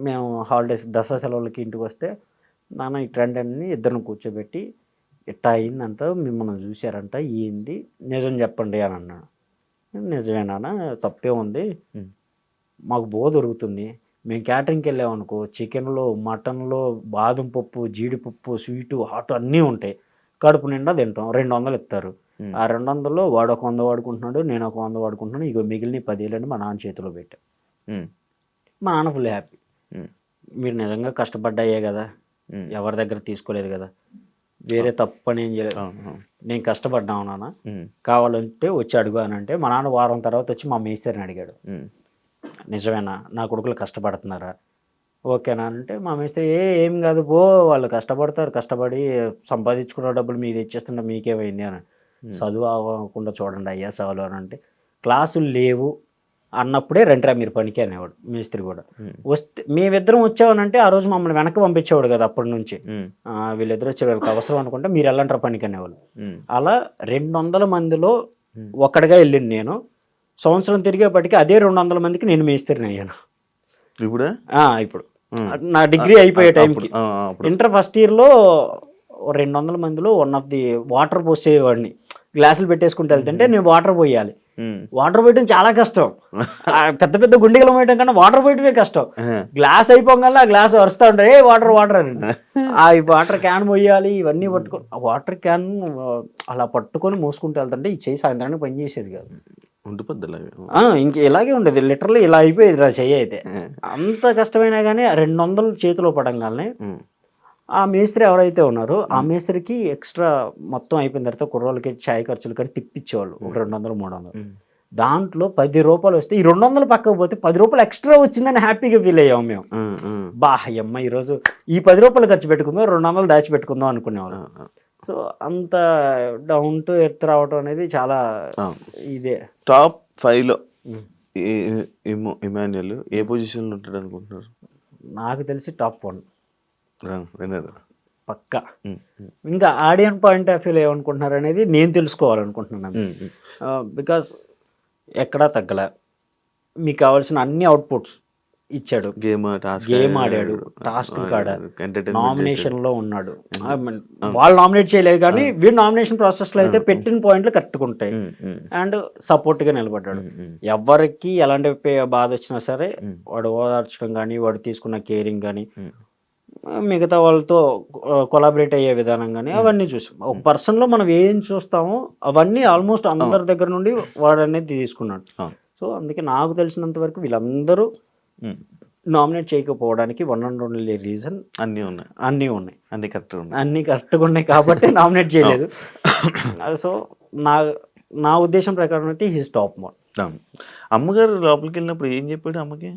మేము హాలిడేస్ దసరా సెలవులకి ఇంటికి వస్తే నాన్న ఈ ట్రెండ్ అని ఇద్దరిని కూర్చోబెట్టి ఇట్టా అయిందంట, మిమ్మల్ని చూశారంట, ఏంది నిజం చెప్పండి అని అన్నాడు. నిజమేనా, తప్పే ఉంది, మాకు బో దొరుకుతుంది, మేము క్యాటరింగ్కి వెళ్ళామనుకో చికెన్లో మటన్లో బాదం పప్పు జీడిపప్పు స్వీటు హాట్ అన్నీ ఉంటాయి, కడుపు నిండా తింటాం, 200 ఇస్తారు. ఆ 200లో వాడు ఒక 100 వాడుకుంటున్నాడు, నేను ఒక 100 వాడుకుంటున్నాను, ఇక మిగిలిన 10,000 మా నాన్న చేతిలో పెట్టా. మా నాన్న ఫుల్ హ్యాపీ, మీరు నిజంగా కష్టపడ్డాయే కదా, ఎవరి దగ్గర తీసుకోలేదు కదా, వేరే తప్పని ఏం చేయలేదు, నేను కష్టపడ్డాను నాన్న, కావాలంటే వచ్చి అడుగు అని అంటే మా నాన్న వారం తర్వాత వచ్చి మా మేస్త్రిని అడిగాడు. నిజమేనా, నా కొడుకులు కష్టపడుతున్నారా, ఓకేనా అంటే మా మేస్త్రి ఏం కాదు పో, వాళ్ళు కష్టపడతారు, కష్టపడి సంపాదించుకున్న డబ్బులు మీకు తెచ్చేస్తుంటే మీకేమైంది అని. చదువు అవ్వకుండా చూడండి అయ్యా చాలు అని అంటే, క్లాసులు లేవు అన్నప్పుడే రండిరా మీరు పనికి అనేవాడు మేస్త్రి కూడా. వస్తే మేమిద్దరం వచ్చామనంటే ఆ రోజు మమ్మల్ని వెనక్కి పంపించేవాడు కదా అప్పటి నుంచి. వీళ్ళిద్దరు వచ్చే వాళ్ళకి అవసరం అనుకుంటే మీరు వెళ్ళంటారా పనికి అనేవాళ్ళు. అలా 200 మందిలో ఒక్కడిగా వెళ్ళింది నేను. సంవత్సరం తిరిగేపటికి అదే 200 మందికి నేను మేస్త్రిని అయ్యాను ఇప్పుడు. నా డిగ్రీ అయిపోయే టైంకి ఇంటర్ ఫస్ట్ ఇయర్లో 200 మందిలో వన్ ఆఫ్ ది వాటర్ పోసేవాడిని. గ్లాసులు పెట్టేసుకుంటూ వెళ్తుంటే నేను వాటర్ పోయాలి. వాటర్ పోయటం చాలా కష్టం. పెద్ద పెద్ద గుండెలు పోయటం కన్నా వాటర్ పోయటమే కష్టం. గ్లాస్ అయిపోగానే ఆ గ్లాస్ వరుస్తూ ఉంటాయి, ఏ వాటర్ వాటర్ అని. ఆ వాటర్ క్యాన్ పోయాలి, ఇవన్నీ పట్టుకొని ఆ వాటర్ క్యాన్ అలా పట్టుకొని మోసుకుంటూ వెళ్తుంటే ఈ చేయి సాయంత్రానికి పని చేసేది కాదు. ఇంక ఇలాగే ఉండేది, లిటరల్లీ ఇలా అయిపోయేది నా చెయ్యి అయితే. అంత కష్టమైనా కానీ 200 చేతిలో పడంగానే ఆ మేస్త్రి ఎవరైతే ఉన్నారో ఆ మేస్త్రికి ఎక్స్ట్రా మొత్తం అయిపోయిన తర్వాత కుర్రోళ్ళకి ఛాయ్ ఖర్చులు కానీ తిప్పించేవాళ్ళు ఒక 200-300. దాంట్లో 10 రూపాయలు వస్తే ఈ 200 పక్కకు పోతే 10 రూపాయలు ఎక్స్ట్రా వచ్చిందని హ్యాపీగా ఫీల్ అయ్యాము మేము. అమ్మ ఈరోజు ఈ 10 రూపాయలు ఖర్చు పెట్టుకుందాం, 200 దాచిపెట్టుకుందాం అనుకునేవాళ్ళం. సో అంత డౌన్ టు ఎర్త్ రావటం అనేది చాలా ఇదే. టాప్ 5లో ఇమాన్యుయల్ ఏ పొజిషన్లో ఉంటాడు అనుకుంటున్నారు? నాకు తెలిసి టాప్ 1 పక్కా. ఇంకా ఆడియన్స్ పాయింట్ ఆఫ్ వ్యూలో ఏమనుకుంటున్నారు అనేది నేను తెలుసుకోవాలనుకుంటున్నాను. బికాస్ ఎక్కడా తగ్గలే, మీకు కావాల్సిన అన్ని అవుట్పుట్స్ ఇచ్చాడు. గేమ్ ఆడాడు, టాస్క్ ఆడాడు, నామినేషన్ లో ఉన్నాడు. వాళ్ళు నామినేట్ చేయలేదు కానీ వీడు నామినేషన్ ప్రాసెస్ లో అయితే పెట్టిన పాయింట్లు కట్టుకుంటాయి. అండ్ సపోర్ట్ గా నిలబడ్డాడు. ఎవరికి ఎలాంటి బాధ వచ్చినా సరే వాడు ఓదార్చడం కానీ, వాడు తీసుకున్న కేరింగ్ కానీ, మిగతా వాళ్ళతో కొలాబరేట్ అయ్యే విధానం కానీ అవన్నీ చూసాం. ఒక పర్సన్లో మనం ఏం చూస్తామో అవన్నీ ఆల్మోస్ట్ అందరి దగ్గర నుండి వాడు అనేది తీసుకున్నాడు. సో అందుకే నాకు తెలిసినంత వరకు వీళ్ళందరూ నామినేట్ చేయకపోవడానికి 1 and only రీజన్ అన్నీ ఉన్నాయి, అన్ని కరెక్ట్గా ఉన్నాయి కాబట్టి నామినేట్ చేయలేదు. సో నా ఉద్దేశం ప్రకారం అయితే హిస్ టాప్ 1. అమ్మగారు లోపలికి వెళ్ళినప్పుడు ఏం చెప్పాడు అమ్మకి?